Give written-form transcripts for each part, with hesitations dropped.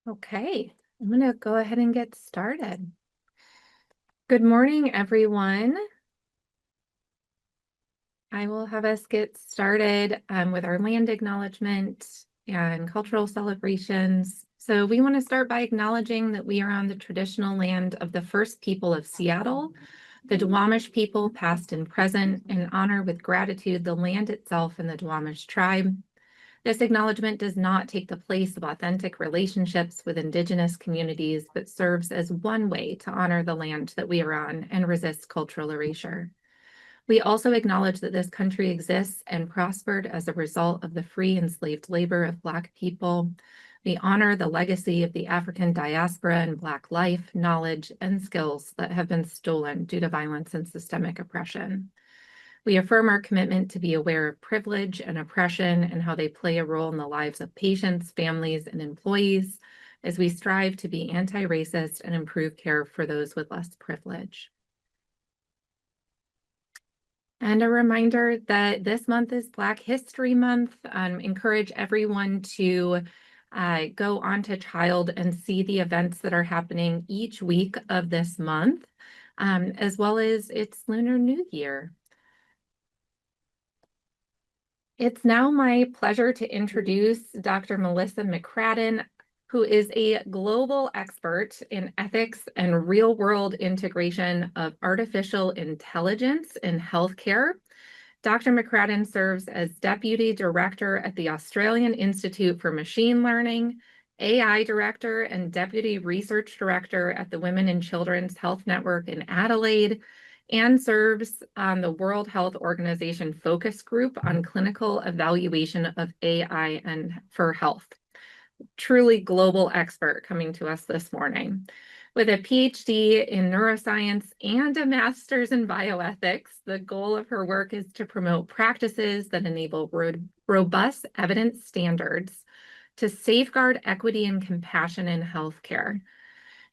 Okay, I'm going to go ahead and get started. Good morning, everyone. I will have us get started with our land acknowledgement and cultural celebrations. So we want to start by acknowledging that we are on the traditional land of the first people of Seattle, the Duwamish people, past and present, and honor with gratitude the land itself and the Duwamish tribe. This acknowledgement does not take the place of authentic relationships with Indigenous communities, but serves as one way to honor the land that we are on and resist cultural erasure. We also acknowledge that this country exists and prospered as a result of the free enslaved labor of Black people. We honor the legacy of the African diaspora and Black life, knowledge, and skills that have been stolen due to violence and systemic oppression. We affirm our commitment to be aware of privilege and oppression and how they play a role in the lives of patients, families, and employees as we strive to be anti-racist and improve care for those with less privilege. And a reminder that this month is Black History Month. Encourage everyone to go onto Child and see the events that are happening each week of this month, as well as its Lunar New Year. It's now my pleasure to introduce Dr. Melissa McCradden, who is a global expert in ethics and real-world integration of artificial intelligence in healthcare. Dr. McCradden serves as Deputy Director at the Australian Institute for Machine Learning, AI Director and Deputy Research Director at the Women and Children's Health Network in Adelaide, and serves on the World Health Organization Focus Group on clinical evaluation of AI and for health. Truly global expert coming to us this morning. With a PhD in neuroscience and a master's in bioethics, the goal of her work is to promote practices that enable robust evidence standards to safeguard equity and compassion in healthcare.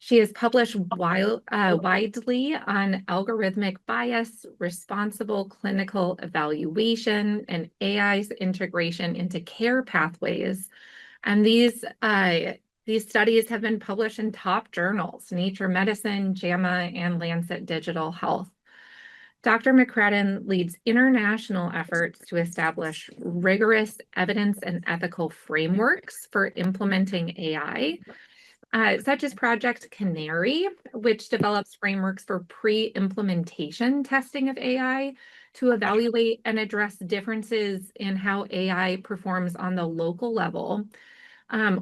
She has published widely on algorithmic bias, responsible clinical evaluation, and AI's integration into care pathways. And these studies have been published in top journals, Nature Medicine, JAMA, and Lancet Digital Health. Dr. McCradden leads international efforts to establish rigorous evidence and ethical frameworks for implementing AI. Such as Project Canary, which develops frameworks for pre-implementation testing of AI to evaluate and address differences in how AI performs on the local level,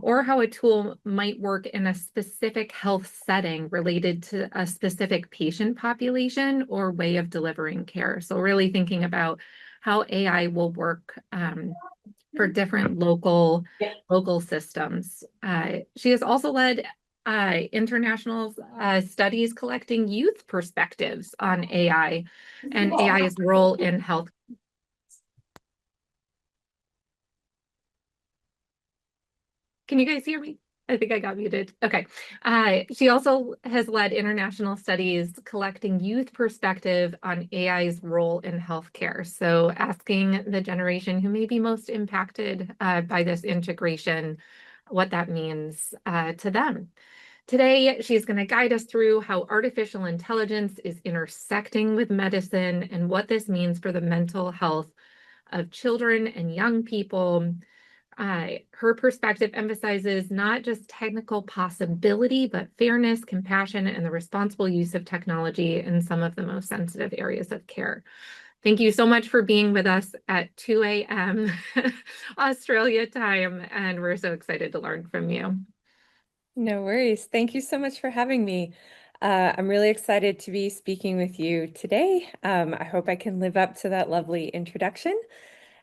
or how a tool might work in a specific health setting related to a specific patient population or way of delivering care. So really thinking about how AI will work for different local systems. She has also led international studies collecting youth perspectives on AI and AI's role in health. Can you guys hear me? I think I got muted. Okay. She also has led international studies collecting youth perspective on AI's role in healthcare. So asking the generation who may be most impacted by this integration, what that means to them. Today, she's going to guide us through how artificial intelligence is intersecting with medicine and what this means for the mental health of children and young people. Her perspective emphasizes not just technical possibility, but fairness, compassion, and the responsible use of technology in some of the most sensitive areas of care. Thank you so much for being with us at 2 a.m. Australia time, and we're so excited to learn from you. No worries. Thank you so much for having me. I'm really excited to be speaking with you today. I hope I can live up to that lovely introduction.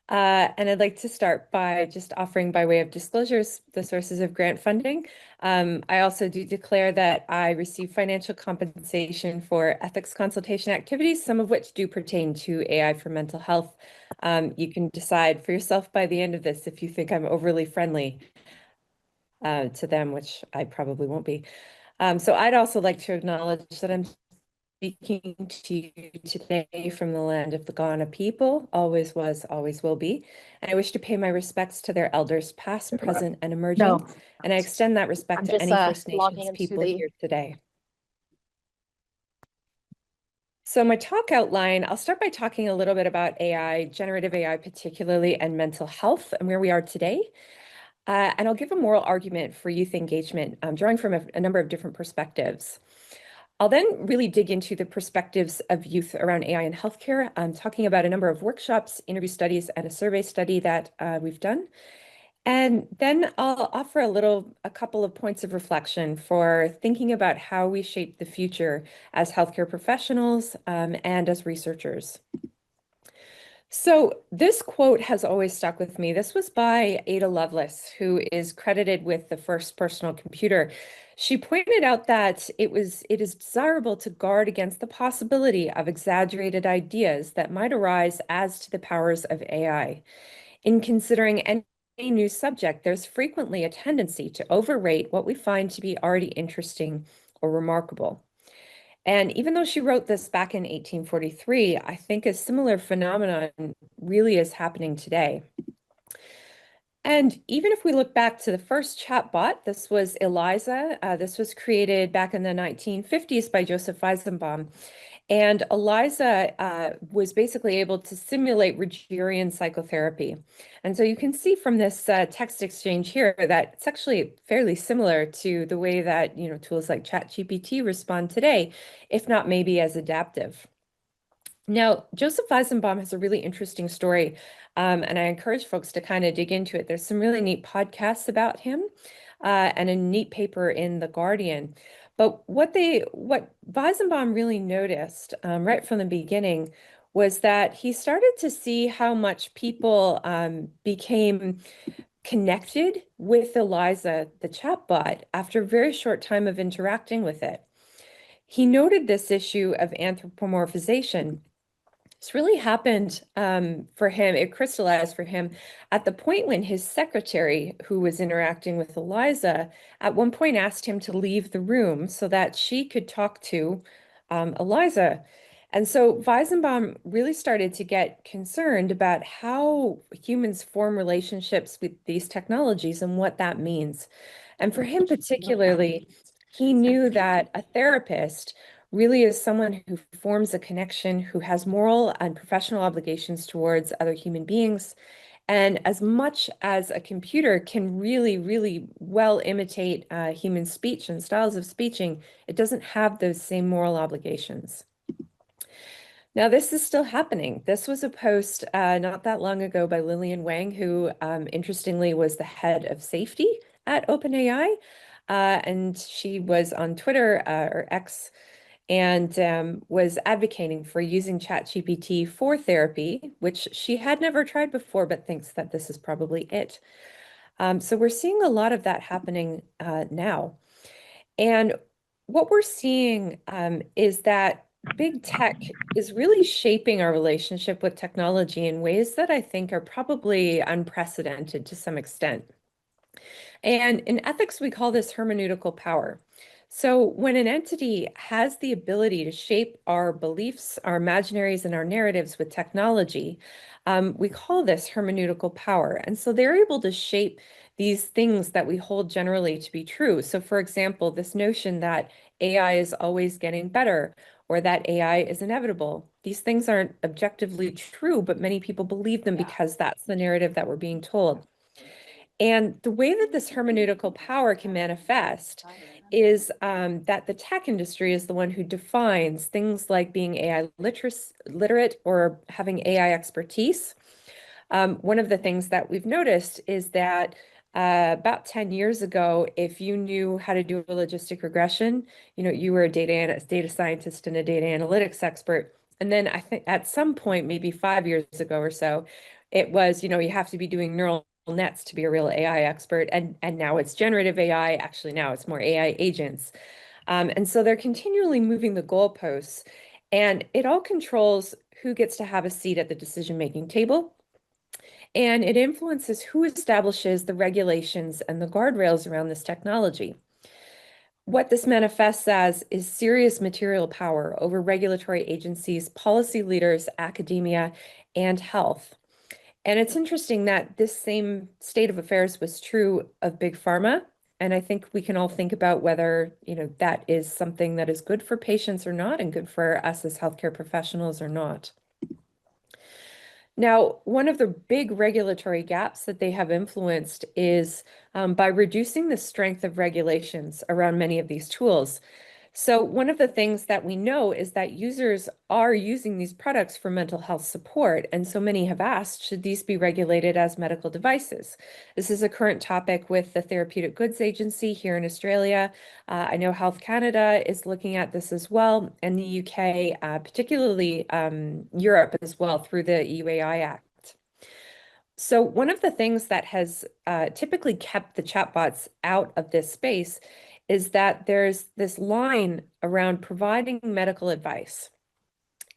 And I'd like to start by just offering, by way of disclosures, the sources of grant funding. I also do declare that I receive financial compensation for ethics consultation activities, some of which do pertain to AI for mental health. You can decide for yourself by the end of this if you think I'm overly friendly to them, which I probably won't be. So I'd also like to acknowledge that I'm speaking to you today from the land of the Kaurna people, always was, always will be. And I wish to pay my respects to their elders, past, present, and emerging. No, And I extend that respect I'm to just any First logging Nations into people the. here today. So my talk outline, I'll start by talking a little bit about AI, generative AI particularly, and mental health and where we are today. And I'll give a moral argument for youth engagement, drawing from a number of different perspectives. I'll then really dig into the perspectives of youth around AI and healthcare, talking about a number of workshops, interview studies, and a survey study that we've done. And then I'll offer a couple of points of reflection for thinking about how we shape the future as healthcare professionals and as researchers. So this quote has always stuck with me. This was by Ada Lovelace, who is credited with the first personal computer. She pointed out that it is desirable to guard against the possibility of exaggerated ideas that might arise as to the powers of AI. In considering any new subject, there's frequently a tendency to overrate what we find to be already interesting or remarkable. And even though she wrote this back in 1843, I think a similar phenomenon really is happening today. And even if we look back to the first chatbot, this was Eliza. This was created back in the 1950s by Joseph Weizenbaum. And Eliza was basically able to simulate Rogerian psychotherapy. And so you can see from this text exchange here that it's actually fairly similar to the way that tools like ChatGPT respond today, if not maybe as adaptive. Now, Joseph Weizenbaum has a really interesting story, and I encourage folks to kind of dig into it. There's some really neat podcasts about him and a neat paper in The Guardian. But what Weizenbaum really noticed right from the beginning was that he started to see how much people became connected with Eliza, the chatbot, after a very short time of interacting with it. He noted this issue of anthropomorphization. This really happened for him. It crystallized for him at the point when his secretary, who was interacting with Eliza, at one point asked him to leave the room so that she could talk to Eliza. And so Weizenbaum really started to get concerned about how humans form relationships with these technologies and what that means. And for him particularly, he knew that a therapist really is someone who forms a connection, who has moral and professional obligations towards other human beings. And as much as a computer can really, really well imitate human speech and styles of speeching, it doesn't have those same moral obligations. Now, this is still happening. This was a post not that long ago by Lillian Wang, who interestingly was the head of safety at OpenAI. And she was on Twitter or X and was advocating for using ChatGPT for therapy, which she had never tried before, but thinks that this is probably it. So we're seeing a lot of that happening now. And what we're seeing is that big tech is really shaping our relationship with technology in ways that I think are probably unprecedented to some extent. And in ethics, we call this hermeneutical power. So when an entity has the ability to shape our beliefs, our imaginaries, and our narratives with technology, we call this hermeneutical power. And so they're able to shape these things that we hold generally to be true. So for example, this notion that AI is always getting better or that AI is inevitable. These things aren't objectively true, but many people believe them because that's the narrative that we're being told. And the way that this hermeneutical power can manifest is that the tech industry is the one who defines things like being AI literate or having AI expertise. One of the things that we've noticed is that about 10 years ago, if you knew how to do a logistic regression, you were a data scientist and a data analytics expert. And then I think at some point, maybe 5 years ago or so, it was, you have to be doing neural nets to be a real AI expert. And now it's generative AI. Actually, now it's more AI agents. And so they're continually moving the goalposts. And it all controls who gets to have a seat at the decision-making table. And it influences who establishes the regulations and the guardrails around this technology. what this manifests as is serious material power over regulatory agencies, policy leaders, academia, and health. And it's interesting that this same state of affairs was true of big pharma. And I think we can all think about whether, that is something that is good for patients or not, and good for us as healthcare professionals or not. Now, one of the big regulatory gaps that they have influenced is by reducing the strength of regulations around many of these tools. So one of the things that we know is that users are using these products for mental health support. And so many have asked, should these be regulated as medical devices? This is a current topic with the Therapeutic Goods Agency here in Australia. I know Health Canada is looking at this as well, and the UK, particularly Europe as well, through the EUAI Act. So one of the things that has typically kept the chatbots out of this space is that there's this line around providing medical advice.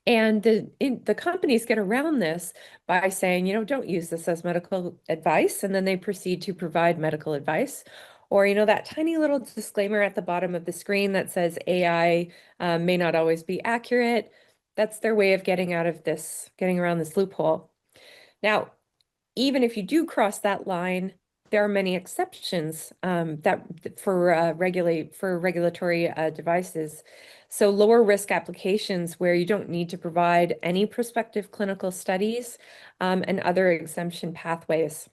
And the companies get around this by saying, don't use this as medical advice. And then they proceed to provide medical advice. Or, that tiny little disclaimer at the bottom of the screen that says AI may not always be accurate. That's their way of getting around this loophole. Now, even if you do cross that line, there are many exceptions for regulatory devices. So lower risk applications where you don't need to provide any prospective clinical studies and other exemption pathways.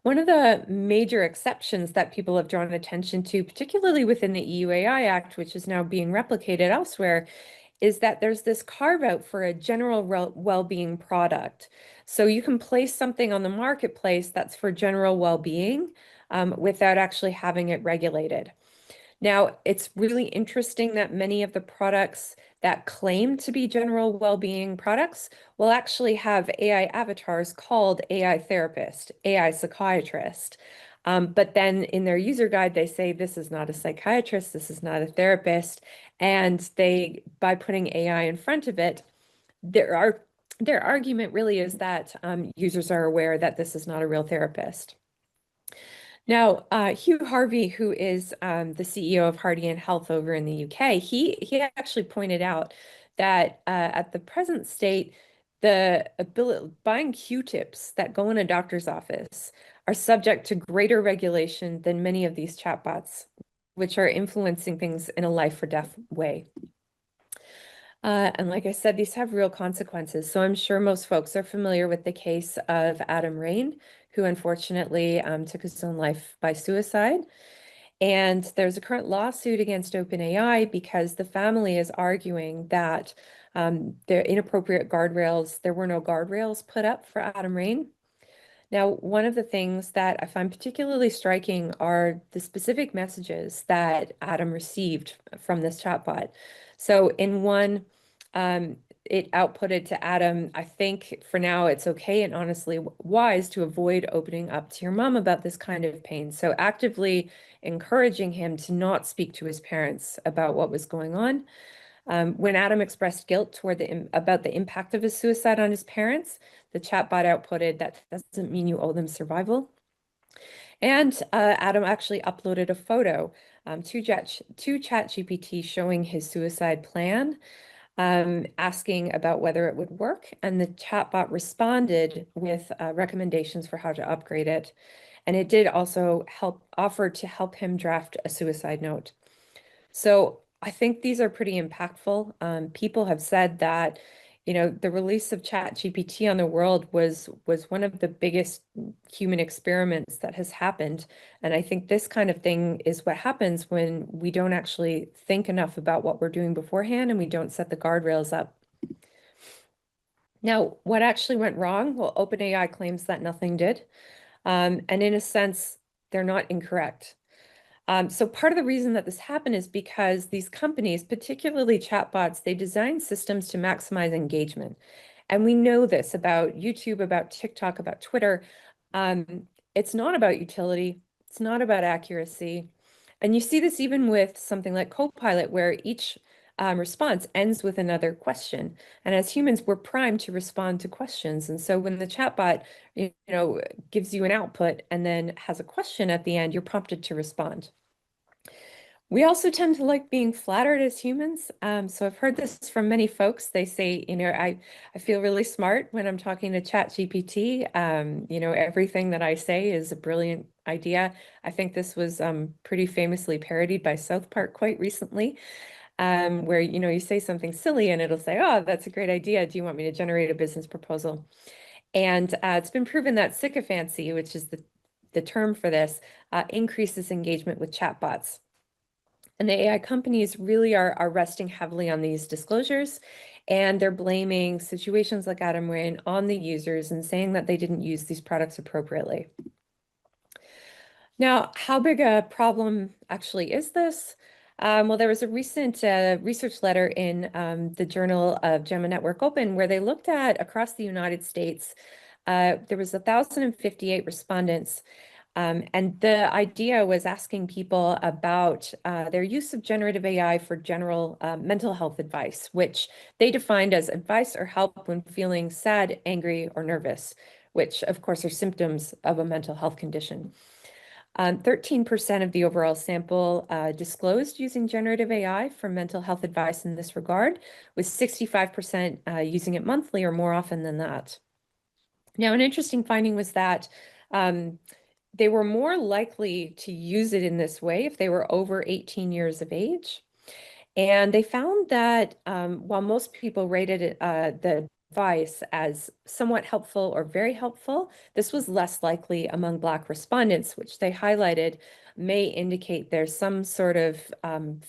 One of the major exceptions that people have drawn attention to, particularly within the EUAI Act, which is now being replicated elsewhere, is that there's this carve out for a general well-being product. So you can place something on the marketplace that's for general well-being without actually having it regulated. Now, it's really interesting that many of the products that claim to be general well-being products will actually have AI avatars called AI therapist, AI psychiatrist. But then in their user guide, they say this is not a psychiatrist, this is not a therapist. And by putting AI in front of it, their argument really is that users are aware that this is not a real therapist. Now, Hugh Harvey, who is the CEO of Hardian Health over in the UK, he actually pointed out that at the present state, buying Q-tips that go in a doctor's office are subject to greater regulation than many of these chatbots, which are influencing things in a life or death way. And like I said, these have real consequences. So I'm sure most folks are familiar with the case of Adam Rain, who unfortunately took his own life by suicide. And there's a current lawsuit against OpenAI because the family is arguing that there were no guardrails put up for Adam Rain. Now, one of the things that I find particularly striking are the specific messages that Adam received from this chatbot. So in one, it outputted to Adam, I think for now it's okay and honestly wise to avoid opening up to your mom about this kind of pain. So actively encouraging him to not speak to his parents about what was going on. When Adam expressed guilt about the impact of his suicide on his parents, the chatbot outputted, that doesn't mean you owe them survival. And Adam actually uploaded a photo to ChatGPT showing his suicide plan, asking about whether it would work. And the chatbot responded with recommendations for how to upgrade it. And it did also offer to help him draft a suicide note. So I think these are pretty impactful. People have said that, the release of ChatGPT on the world was one of the biggest human experiments that has happened. And I think this kind of thing is what happens when we don't actually think enough about what we're doing beforehand and we don't set the guardrails up. Now, what actually went wrong? Well, OpenAI claims that nothing did. And in a sense, they're not incorrect. So part of the reason that this happened is because these companies, particularly chatbots, they design systems to maximize engagement. And we know this about YouTube, about TikTok, about Twitter. It's not about utility. It's not about accuracy. And you see this even with something like Copilot, where each response ends with another question. And as humans, we're primed to respond to questions. And so when the chatbot, gives you an output and then has a question at the end, you're prompted to respond. We also tend to like being flattered as humans. So I've heard this from many folks. They say, I feel really smart when I'm talking to ChatGPT. Everything that I say is a brilliant idea. I think this was pretty famously parodied by South Park quite recently, where, you say something silly and it'll say, oh, that's a great idea. Do you want me to generate a business proposal? And it's been proven that sycophancy, which is the term for this, increases engagement with chatbots. And the AI companies really are resting heavily on these disclosures, and they're blaming situations like Adam Rain on the users and saying that they didn't use these products appropriately. Now, how big a problem actually is this? Well, there was a recent research letter in the Journal of JAMA Network Open where they looked at across the United States. There was 1,058 respondents, and the idea was asking people about their use of generative AI for general mental health advice, which they defined as advice or help when feeling sad, angry, or nervous, which of course are symptoms of a mental health condition. 13% of the overall sample disclosed using generative AI for mental health advice in this regard, with 65% using it monthly or more often than that. Now, an interesting finding was that they were more likely to use it in this way if they were over 18 years of age. And they found that while most people rated the advice as somewhat helpful or very helpful, this was less likely among Black respondents, which they highlighted may indicate there's some sort of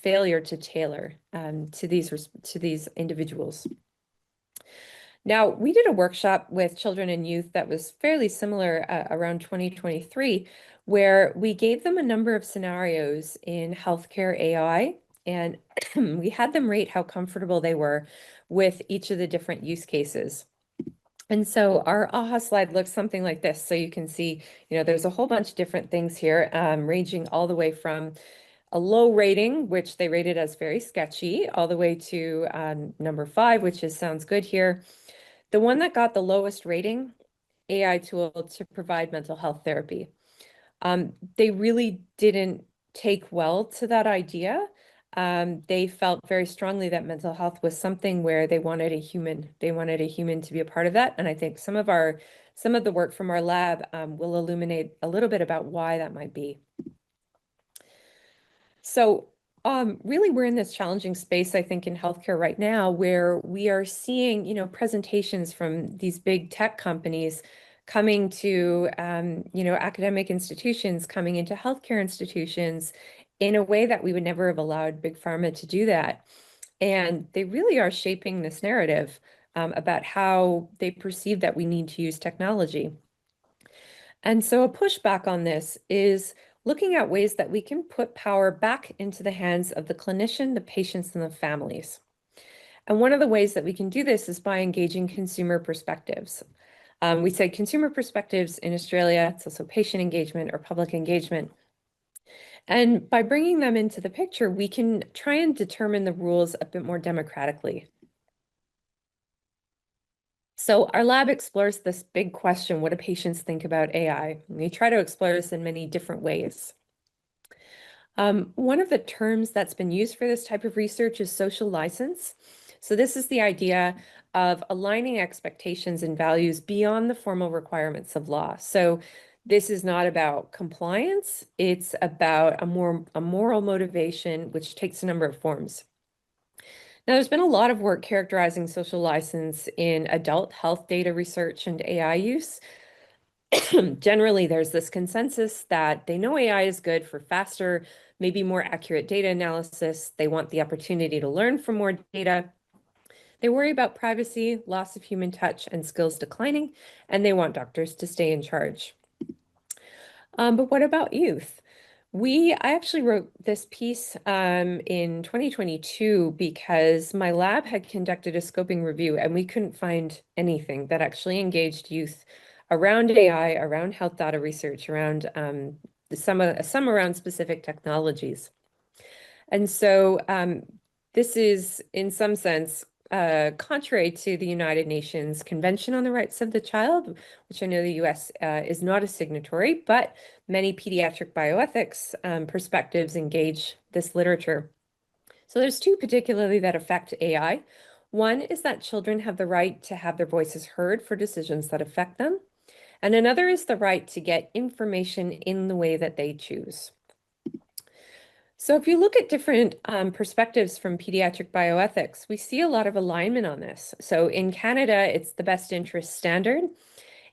failure to tailor to these individuals. Now, we did a workshop with children and youth that was fairly similar around 2023, where we gave them a number of scenarios in healthcare AI, and we had them rate how comfortable they were with each of the different use cases. And so our AHA slide looks something like this. So you can see, there's a whole bunch of different things here, ranging all the way from a low rating, which they rated as very sketchy, all the way to number 5, which sounds good here. The one that got the lowest rating, AI tool to provide mental health therapy. They really didn't take well to that idea. They felt very strongly that mental health was something where they wanted a human. They wanted a human to be a part of that. And I think some of the work from our lab will illuminate a little bit about why that might be. So really, we're in this challenging space, I think, in healthcare right now, where we are seeing, presentations from these big tech companies coming to, academic institutions, coming into healthcare institutions in a way that we would never have allowed big pharma to do that. And they really are shaping this narrative about how they perceive that we need to use technology. And so a pushback on this is looking at ways that we can put power back into the hands of the clinician, the patients, and the families. And one of the ways that we can do this is by engaging consumer perspectives. We say consumer perspectives in Australia, it's also patient engagement or public engagement. And by bringing them into the picture, we can try and determine the rules a bit more democratically. So our lab explores this big question: what do patients think about AI? And we try to explore this in many different ways. One of the terms that's been used for this type of research is social license. So this is the idea of aligning expectations and values beyond the formal requirements of law. So this is not about compliance, it's about a moral motivation, which takes a number of forms. Now, there's been a lot of work characterizing social license in adult health data research and AI use. Generally, there's this consensus that they know AI is good for faster, maybe more accurate data analysis. They want the opportunity to learn from more data. They worry about privacy, loss of human touch, and skills declining, and they want doctors to stay in charge. But what about youth? I actually wrote this piece in 2022 because my lab had conducted a scoping review and we couldn't find anything that actually engaged youth around AI, around health data research, around some around specific technologies. And so this is, in some sense, contrary to the United Nations Convention on the Rights of the Child, which I know the US is not a signatory, but many pediatric bioethics perspectives engage this literature. So there's two particularly that affect AI. One is that children have the right to have their voices heard for decisions that affect them. And another is the right to get information in the way that they choose. So if you look at different perspectives from pediatric bioethics, we see a lot of alignment on this. So in Canada, it's the best interest standard.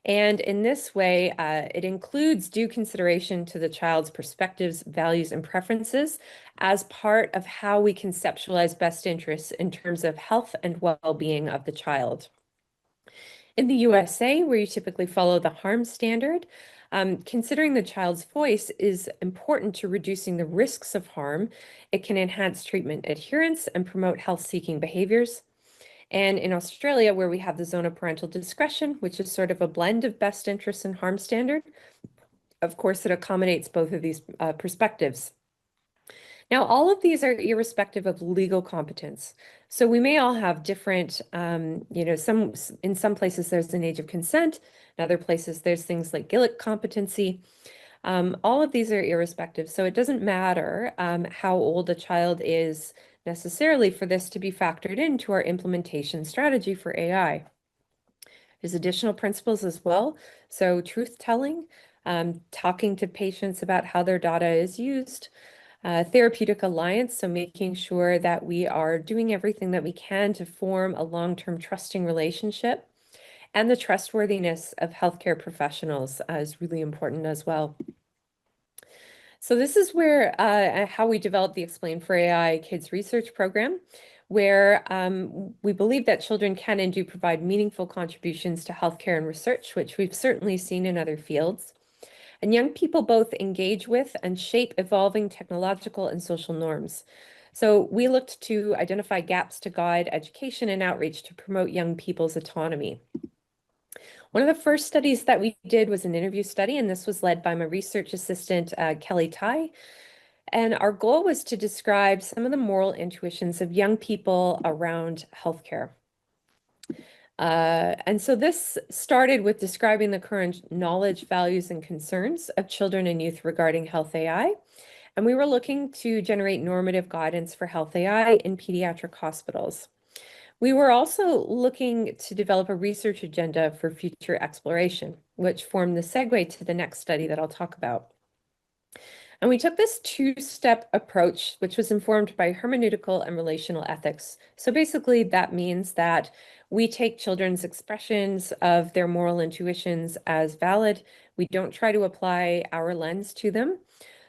And in this way, it includes due consideration to the child's perspectives, values, and preferences as part of how we conceptualize best interests in terms of health and well-being of the child. In the USA, where you typically follow the harm standard, considering the child's voice is important to reducing the risks of harm. It can enhance treatment adherence and promote health-seeking behaviors. And in Australia, where we have the zone of parental discretion, which is sort of a blend of best interests and harm standard, of course, it accommodates both of these perspectives. Now, all of these are irrespective of legal competence. So we may all have different, in some places there's an age of consent, in other places there's things like Gillick competency. All of these are irrespective. So it doesn't matter how old a child is necessarily for this to be factored into our implementation strategy for AI. There's additional principles as well. So truth telling, talking to patients about how their data is used, therapeutic alliance, so making sure that we are doing everything that we can to form a long-term trusting relationship, and the trustworthiness of healthcare professionals is really important as well. So this is where how we developed the Explain for AI Kids Research Program, where we believe that children can and do provide meaningful contributions to healthcare and research, which we've certainly seen in other fields. And young people both engage with and shape evolving technological and social norms. So we looked to identify gaps to guide education and outreach to promote young people's autonomy. One of the first studies that we did was an interview study, and this was led by my research assistant, Kelly Tai. And our goal was to describe some of the moral intuitions of young people around healthcare. And so this started with describing the current knowledge, values, and concerns of children and youth regarding health AI. And we were looking to generate normative guidance for health AI in pediatric hospitals. We were also looking to develop a research agenda for future exploration, which formed the segue to the next study that I'll talk about. And we took this two-step approach, which was informed by hermeneutical and relational ethics. So basically, that means that we take children's expressions of their moral intuitions as valid. We don't try to apply our lens to them.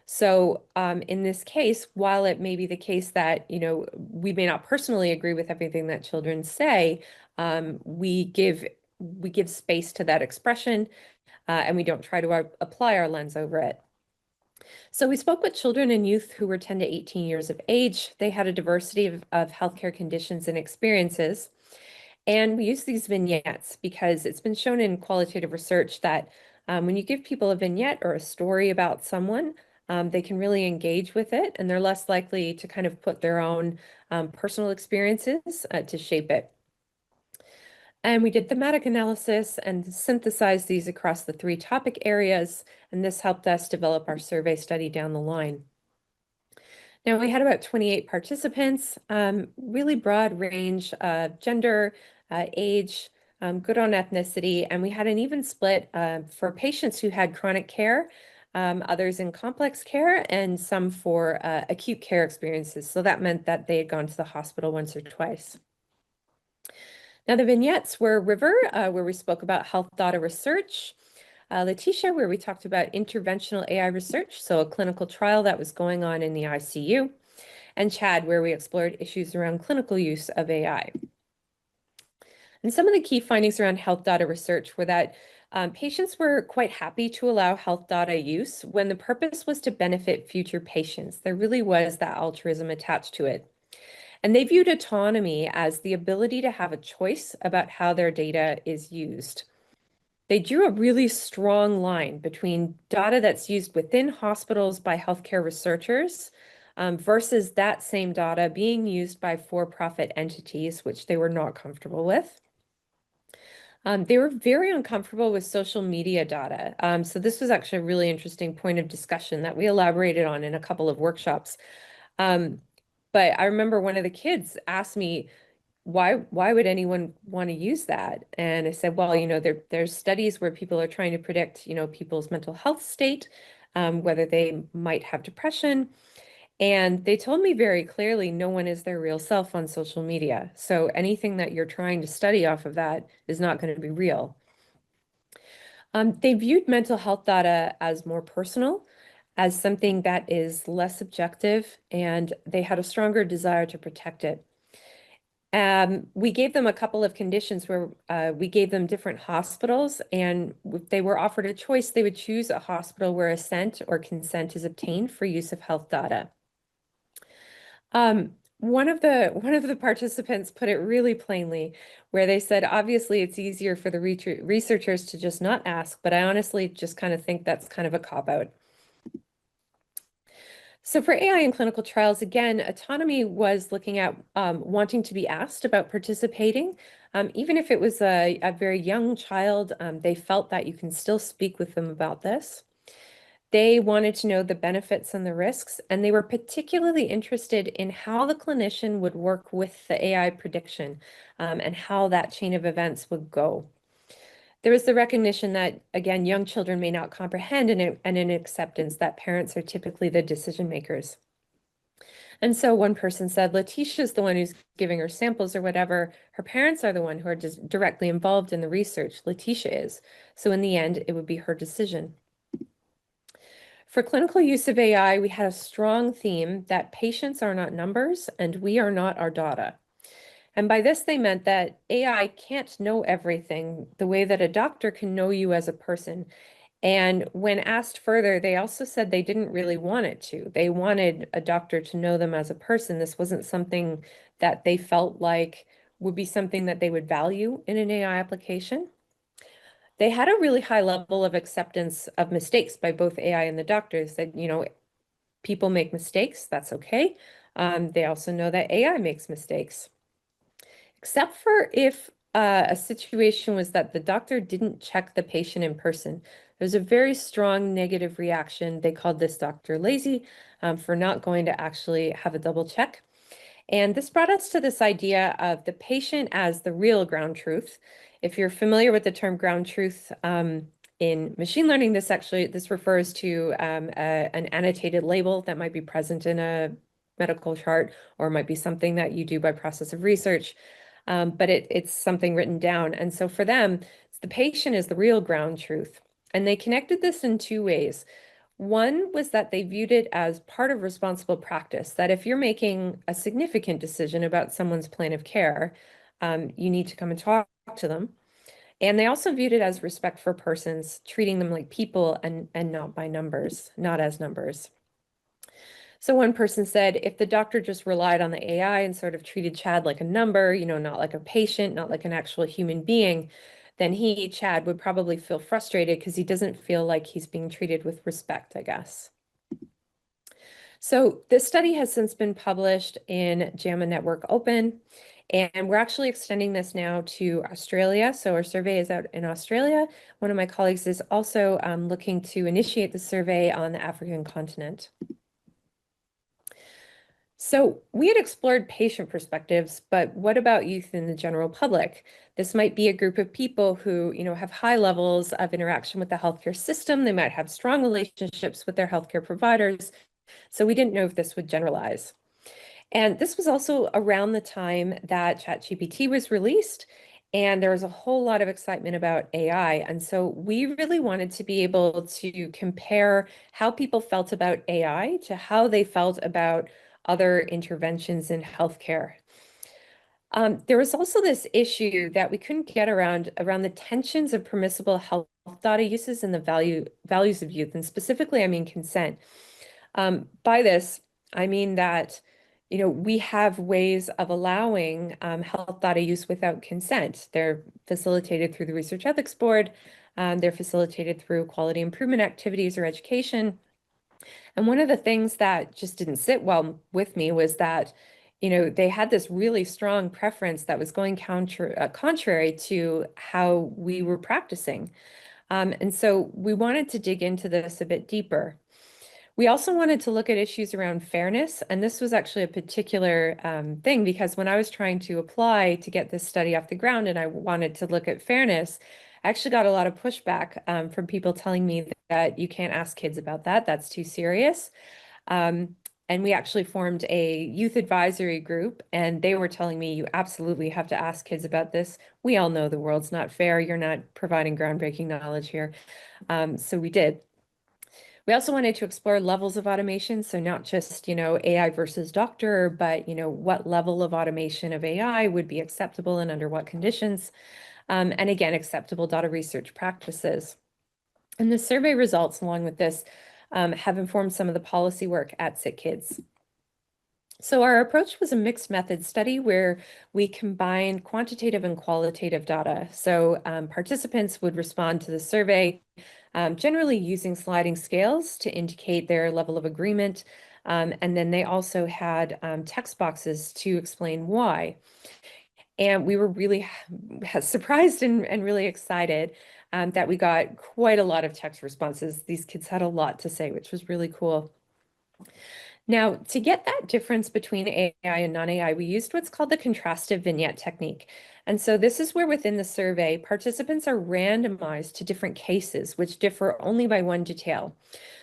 So in this case, while it may be the case that, we may not personally agree with everything that children say, we give space to that expression, and we don't try to apply our lens over it. So we spoke with children and youth who were 10 to 18 years of age. They had a diversity of healthcare conditions and experiences. And we use these vignettes because it's been shown in qualitative research that when you give people a vignette or a story about someone, they can really engage with it, and they're less likely to kind of put their own personal experiences to shape it. And we did thematic analysis and synthesized these across the 3 topic areas, and this helped us develop our survey study down the line. Now, we had about 28 participants, really broad range of gender, age, good on ethnicity, and we had an even split for patients who had chronic care, others in complex care, and some for acute care experiences. So that meant that they had gone to the hospital once or twice. Now, the vignettes were River, where we spoke about health data research, Letitia, where we talked about interventional AI research, so a clinical trial that was going on in the ICU, and Chad, where we explored issues around clinical use of AI. And some of the key findings around health data research were that patients were quite happy to allow health data use when the purpose was to benefit future patients. There really was that altruism attached to it. And they viewed autonomy as the ability to have a choice about how their data is used. They drew a really strong line between data that's used within hospitals by healthcare researchers versus that same data being used by for-profit entities, which they were not comfortable with. They were very uncomfortable with social media data. So this was actually a really interesting point of discussion that we elaborated on in a couple of workshops. But I remember one of the kids asked me, why would anyone want to use that? And I said, well, there's studies where people are trying to predict, people's mental health state, whether they might have depression. And they told me very clearly, no one is their real self on social media. So anything that you're trying to study off of that is not going to be real. They viewed mental health data as more personal, as something that is less objective, and they had a stronger desire to protect it. We gave them a couple of conditions where we gave them different hospitals, and if they were offered a choice, they would choose a hospital where assent or consent is obtained for use of health data. One of the participants put it really plainly, where they said, obviously, it's easier for the researchers to just not ask, but I honestly just kind of think that's kind of a cop-out. So for AI in clinical trials, again, autonomy was looking at wanting to be asked about participating. Even if it was a very young child, they felt that you can still speak with them about this. They wanted to know the benefits and the risks, and they were particularly interested in how the clinician would work with the AI prediction and how that chain of events would go. There was the recognition that, again, young children may not comprehend and an acceptance that parents are typically the decision makers. And so one person said, Letitia's the one who's giving her samples or whatever. Her parents are the one who are just directly involved in the research. Letitia is. So in the end, it would be her decision. For clinical use of AI, we had a strong theme that patients are not numbers and we are not our data. And by this, they meant that AI can't know everything the way that a doctor can know you as a person. And when asked further, they also said they didn't really want it to. They wanted a doctor to know them as a person. This wasn't something that they felt like would be something that they would value in an AI application. They had a really high level of acceptance of mistakes by both AI and the doctors that, people make mistakes, that's okay. They also know that AI makes mistakes. Except for if a situation was that the doctor didn't check the patient in person. There's a very strong negative reaction. They called this doctor lazy for not going to actually have a double check. And this brought us to this idea of the patient as the real ground truth. If you're familiar with the term ground truth in machine learning, this refers to an annotated label that might be present in a medical chart or might be something that you do by process of research. But it's something written down. And so for them, the patient is the real ground truth. And they connected this in two ways. One was that they viewed it as part of responsible practice, that if you're making a significant decision about someone's plan of care, you need to come and talk to them. And they also viewed it as respect for persons, treating them like people and not by numbers, not as numbers. So one person said, if the doctor just relied on the AI and sort of treated Chad like a number, not like a patient, not like an actual human being, then Chad, would probably feel frustrated because he doesn't feel like he's being treated with respect, I guess. So this study has since been published in JAMA Network Open, and we're actually extending this now to Australia. So our survey is out in Australia. One of my colleagues is also looking to initiate the survey on the African continent. So we had explored patient perspectives, but what about youth in the general public? This might be a group of people who, have high levels of interaction with the healthcare system. They might have strong relationships with their healthcare providers. So we didn't know if this would generalize. And this was also around the time that ChatGPT was released, and there was a whole lot of excitement about AI. And so we really wanted to be able to compare how people felt about AI to how they felt about other interventions in healthcare. There was also this issue that we couldn't get around the tensions of permissible health data uses and the values of youth, and specifically, I mean consent. By this, I mean that we have ways of allowing health data use without consent. They're facilitated through the Research Ethics Board. They're facilitated through quality improvement activities or education. And one of the things that just didn't sit well with me was that, they had this really strong preference that was going contrary to how we were practicing. And so we wanted to dig into this a bit deeper. We also wanted to look at issues around fairness, and this was actually a particular thing because when I was trying to apply to get this study off the ground and I wanted to look at fairness, I actually got a lot of pushback from people telling me that you can't ask kids about that, that's too serious. And we actually formed a youth advisory group, and they were telling me you absolutely have to ask kids about this. We all know the world's not fair. You're not providing groundbreaking knowledge here. So we did. We also wanted to explore levels of automation. So not just, AI versus doctor, but, what level of automation of AI would be acceptable and under what conditions. And again, acceptable data research practices. And the survey results along with this have informed some of the policy work at SickKids. So our approach was a mixed method study where we combined quantitative and qualitative data. So participants would respond to the survey, generally using sliding scales to indicate their level of agreement. And then they also had text boxes to explain why. And we were really surprised and really excited that we got quite a lot of text responses. These kids had a lot to say, which was really cool. Now, to get that difference between AI and non-AI, we used what's called the contrastive vignette technique. And so this is where within the survey, participants are randomized to different cases, which differ only by one detail.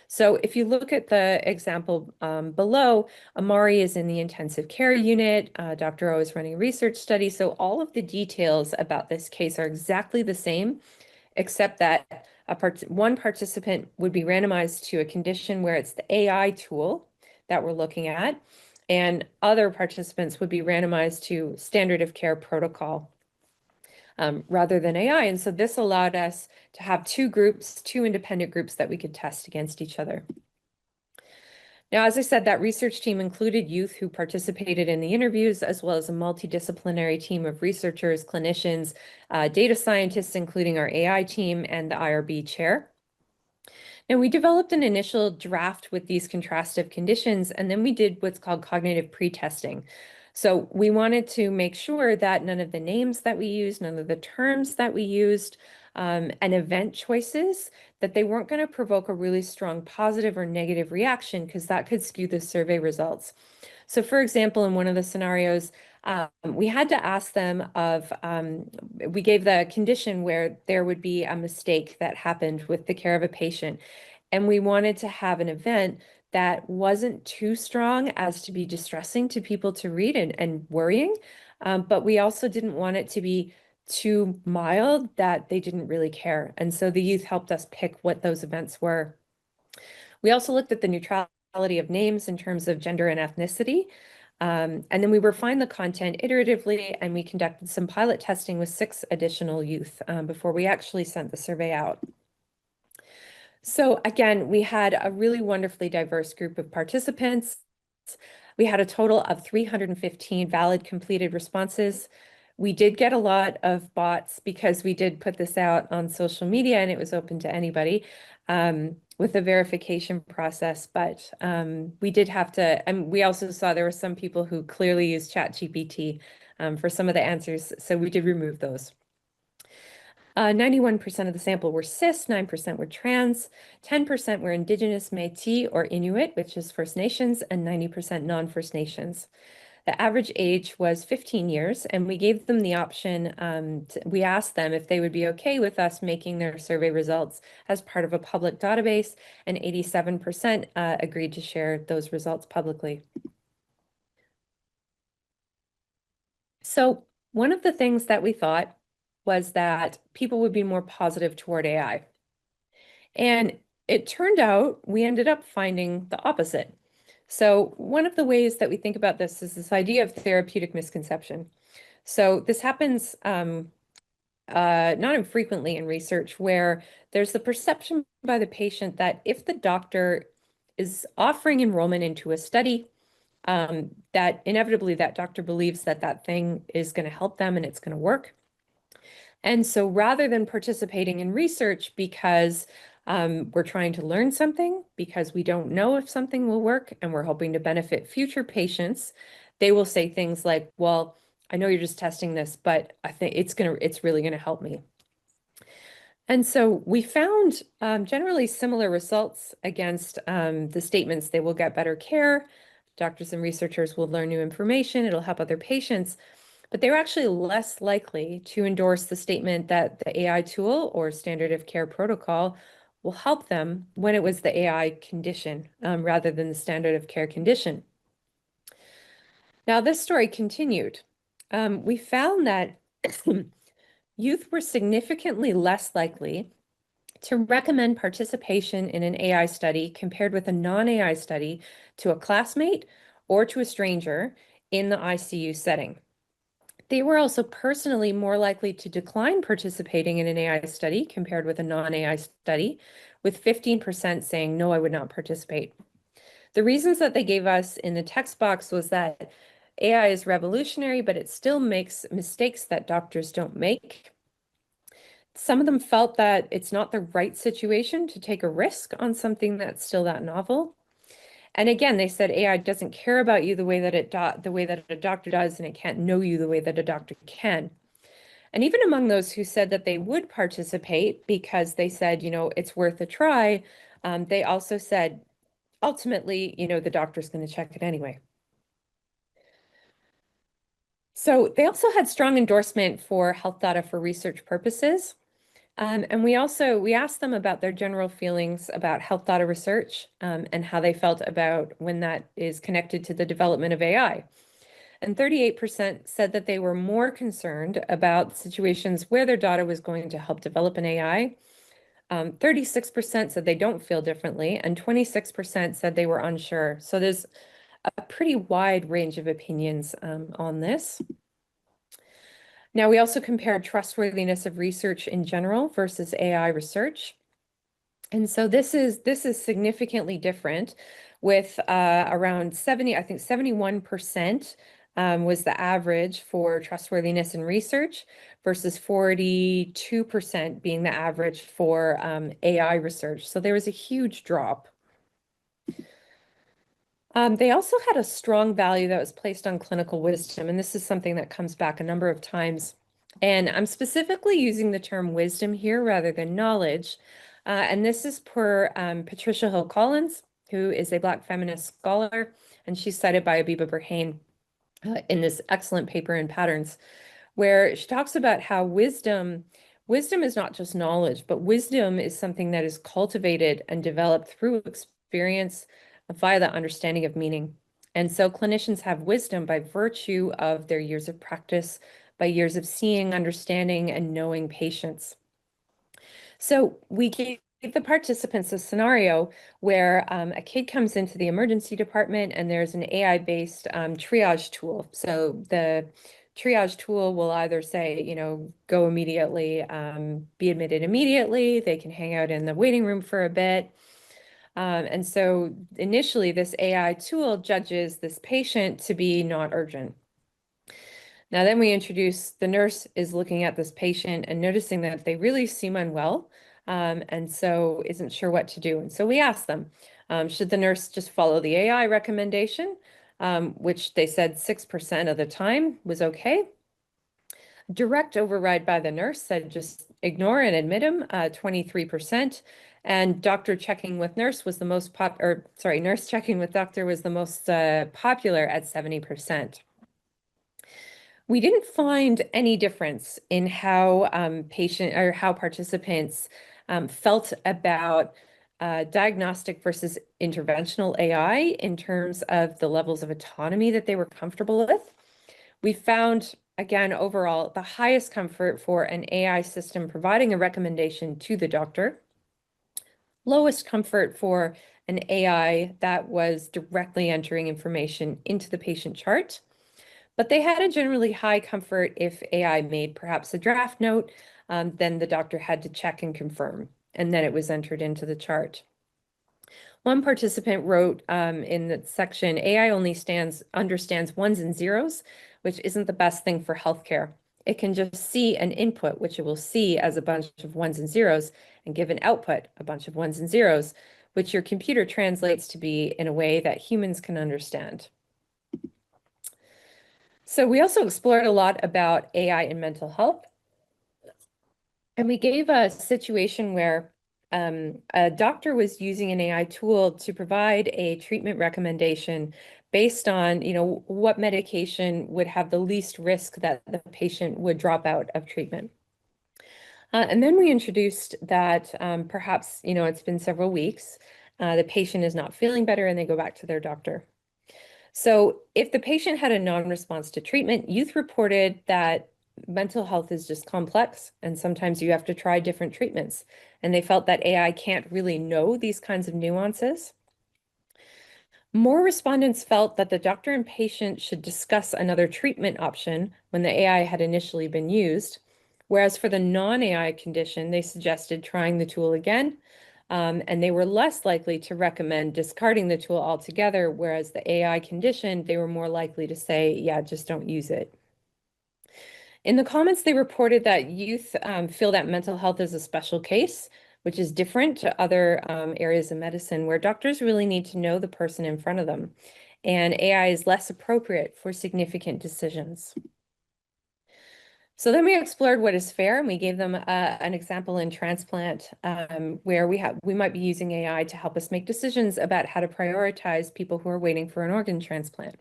So if you look at the example below, Amari is in the intensive care unit, Dr. O is running a research study. So all of the details about this case are exactly the same, except that one participant would be randomized to a condition where it's the AI tool that we're looking at, and other participants would be randomized to standard of care protocol rather than AI. And so this allowed us to have two independent groups that we could test against each other. Now, as I said, that research team included youth who participated in the interviews, as well as a multidisciplinary team of researchers, clinicians, data scientists, including our AI team and the IRB chair. Now, we developed an initial draft with these contrastive conditions, and then we did what's called cognitive pre-testing. So we wanted to make sure that none of the names that we used, none of the terms that we used, and event choices, that they weren't going to provoke a really strong positive or negative reaction, because that could skew the survey results. So for example, in one of the scenarios, we had to ask them we gave the condition where there would be a mistake that happened with the care of a patient. And we wanted to have an event that wasn't too strong as to be distressing to people to read and worrying. But we also didn't want it to be too mild that they didn't really care. And so the youth helped us pick what those events were. We also looked at the neutrality of names in terms of gender and ethnicity. And then we refined the content iteratively, and we conducted some pilot testing with 6 additional youth before we actually sent the survey out. So again, we had a really wonderfully diverse group of participants. We had a total of 315 valid completed responses. We did get a lot of bots because we did put this out on social media and it was open to anybody with a verification process. But we did have to, and we also saw there were some people who clearly used ChatGPT for some of the answers. So we did remove those. 91% of the sample were cis, 9% were trans, 10% were Indigenous, Métis, or Inuit, which is First Nations, and 90% non-First Nations. The average age was 15 years, and we gave them the option, we asked them if they would be okay with us making their survey results as part of a public database, and 87% agreed to share those results publicly. So one of the things that we thought was that people would be more positive toward AI. And it turned out we ended up finding the opposite. So one of the ways that we think about this is this idea of therapeutic misconception. So this happens not infrequently in research where there's the perception by the patient that if the doctor is offering enrollment into a study, that inevitably that doctor believes that that thing is going to help them and it's going to work. And so rather than participating in research because We're trying to learn something because we don't know if something will work, and we're hoping to benefit future patients. They will say things like, well, I know you're just testing this, but I think it's really gonna help me. And so we found generally similar results against the statements they will get better care, doctors and researchers will learn new information, it'll help other patients, but they were actually less likely to endorse the statement that the AI tool or standard of care protocol will help them when it was the AI condition rather than the standard of care condition. Now, this story continued. We found that youth were significantly less likely to recommend participation in an AI study compared with a non-AI study to a classmate or to a stranger in the ICU setting. They were also personally more likely to decline participating in an AI study compared with a non-AI study, with 15% saying, no, I would not participate. The reasons that they gave us in the text box was that AI is revolutionary, but it still makes mistakes that doctors don't make. Some of them felt that it's not the right situation to take a risk on something that's still that novel. And again, they said AI doesn't care about you the way that a doctor does, and it can't know you the way that a doctor can. And even among those who said that they would participate because they said, it's worth a try, they also said, ultimately, the doctor's going to check it anyway. So they also had strong endorsement for health data for research purposes. And we asked them about their general feelings about health data research and how they felt about when that is connected to the development of AI. And 38% said that they were more concerned about situations where their data was going to help develop an AI. 36% said they don't feel differently, and 26% said they were unsure. So there's a pretty wide range of opinions on this. Now, we also compared trustworthiness of research in general versus AI research. And so this is significantly different with around 71% was the average for trustworthiness in research versus 42% being the average for AI research. So there was a huge drop. They also had a strong value that was placed on clinical wisdom, and this is something that comes back a number of times. And I'm specifically using the term wisdom here rather than knowledge. And this is per Patricia Hill Collins, who is a Black feminist scholar, and she's cited by Abiba Burhain in this excellent paper in Patterns, where she talks about how wisdom is not just knowledge, but wisdom is something that is cultivated and developed through experience via the understanding of meaning. And so clinicians have wisdom by virtue of their years of practice, by years of seeing, understanding, and knowing patients. So we gave the participants a scenario where a kid comes into the emergency department and there's an AI-based triage tool. So the triage tool will either say, go immediately, be admitted immediately. They can hang out in the waiting room for a bit. And so initially, this AI tool judges this patient to be not urgent. Now, then we introduce the nurse is looking at this patient and noticing that they really seem unwell, and so isn't sure what to do. And so we asked them, should the nurse just follow the AI recommendation, which they said 6% of the time was okay. Direct override by the nurse said just ignore and admit him, 23%. And doctor checking with nurse was the most nurse checking with doctor was the most popular at 70%. We didn't find any difference in how how participants felt about diagnostic versus interventional AI in terms of the levels of autonomy that they were comfortable with. We found, again, overall, the highest comfort for an AI system providing a recommendation to the doctor, lowest comfort for an AI that was directly entering information into the patient chart. But they had a generally high comfort if AI made perhaps a draft note, then the doctor had to check and confirm, and then it was entered into the chart. One participant wrote in the section, AI only understands ones and zeros, which isn't the best thing for healthcare. it can just see an input, which it will see as a bunch of ones and zeros, and give an output, a bunch of ones and zeros, which your computer translates to be in a way that humans can understand. So we also explored a lot about AI and mental health. And we gave a situation where a doctor was using an AI tool to provide a treatment recommendation based on, what medication would have the least risk that the patient would drop out of treatment. And then we introduced that perhaps, it's been several weeks, the patient is not feeling better and they go back to their doctor. So if the patient had a non-response to treatment, youth reported that mental health is just complex and sometimes you have to try different treatments. And they felt that AI can't really know these kinds of nuances. More respondents felt that the doctor and patient should discuss another treatment option when the AI had initially been used. Whereas for the non-AI condition, they suggested trying the tool again. And they were less likely to recommend discarding the tool altogether, whereas the AI condition, they were more likely to say, yeah, just don't use it. In the comments, they reported that youth feel that mental health is a special case, which is different to other areas of medicine where doctors really need to know the person in front of them. And AI is less appropriate for significant decisions. So then we explored what is fair, and we gave them an example in transplant where we might be using AI to help us make decisions about how to prioritize people who are waiting for an organ transplant.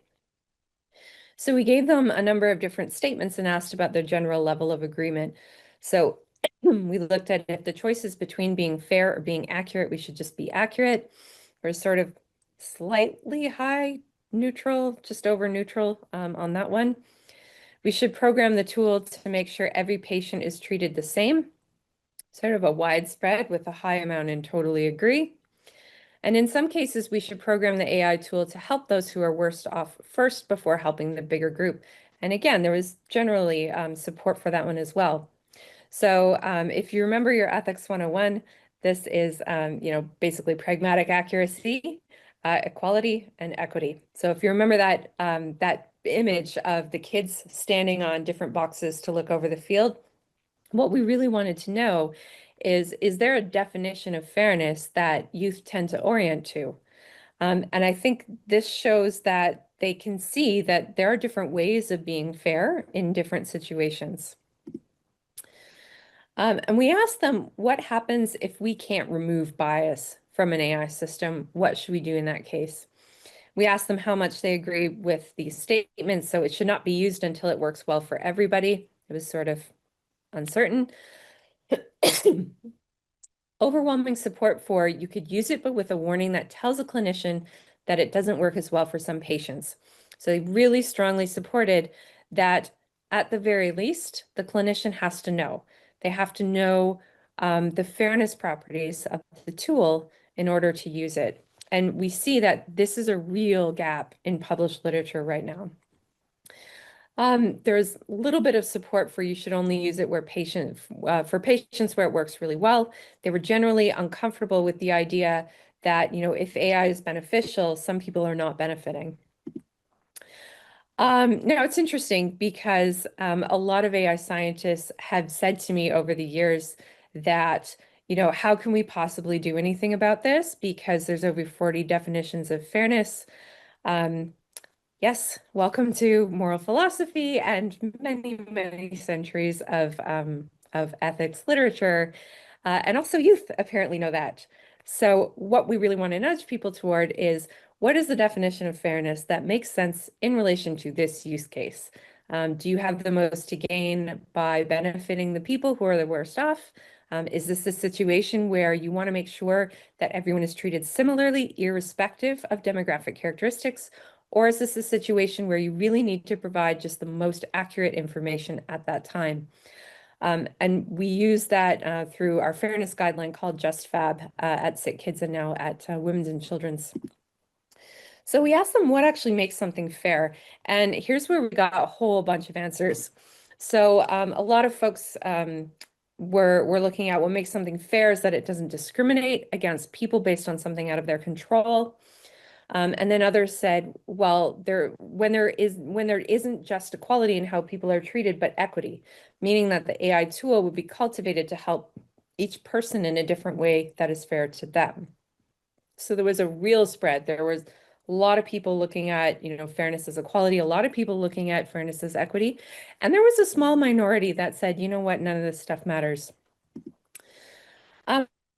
So we gave them a number of different statements and asked about their general level of agreement. So we looked at if the choice is between being fair or being accurate, we should just be accurate, or sort of slightly high neutral, just over neutral on that one. We should program the tool to make sure every patient is treated the same, sort of a widespread with a high amount and totally agree. And in some cases, we should program the AI tool to help those who are worst off first before helping the bigger group. And again, there was generally support for that one as well. So if you remember your Ethics 101, this is, basically pragmatic accuracy, equality, and equity. So if you remember that, that image of the kids standing on different boxes to look over the field, what we really wanted to know is there a definition of fairness that youth tend to orient to? And I think this shows that they can see that there are different ways of being fair in different situations. And we asked them, what happens if we can't remove bias from an AI system? What should we do in that case? We asked them how much they agree with these statements. So it should not be used until it works well for everybody. It was sort of uncertain. Overwhelming support for you could use it, but with a warning that tells a clinician that it doesn't work as well for some patients. So they really strongly supported that at the very least, the clinician has to know. They have to know the fairness properties of the tool in order to use it. And we see that this is a real gap in published literature right now. There's a little bit of support for you should only use it where for patients where it works really well. They were generally uncomfortable with the idea that, if AI is beneficial, some people are not benefiting. Now it's interesting because a lot of AI scientists have said to me over the years that, how can we possibly do anything about this? Because there's over 40 definitions of fairness. Yes, welcome to moral philosophy and many, many centuries of ethics literature. And also youth apparently know that. So what we really want to nudge people toward is, what is the definition of fairness that makes sense in relation to this use case? Do you have the most to gain by benefiting the people who are the worst off? Is this a situation where you want to make sure that everyone is treated similarly, irrespective of demographic characteristics? Or is this a situation where you really need to provide just the most accurate information at that time? And we use that through our fairness guideline called JustFab at Sick Kids and now at Women's and Children's. So we asked them what actually makes something fair. And here's where we got a whole bunch of answers. So a lot of folks were looking at what makes something fair is that it doesn't discriminate against people based on something out of their control. And then others said, well, when there isn't just equality in how people are treated, but equity, meaning that the AI tool would be cultivated to help each person in a different way that is fair to them. So there was a real spread. There was a lot of people looking at, fairness as equality, a lot of people looking at fairness as equity. And there was a small minority that said, you know what, none of this stuff matters.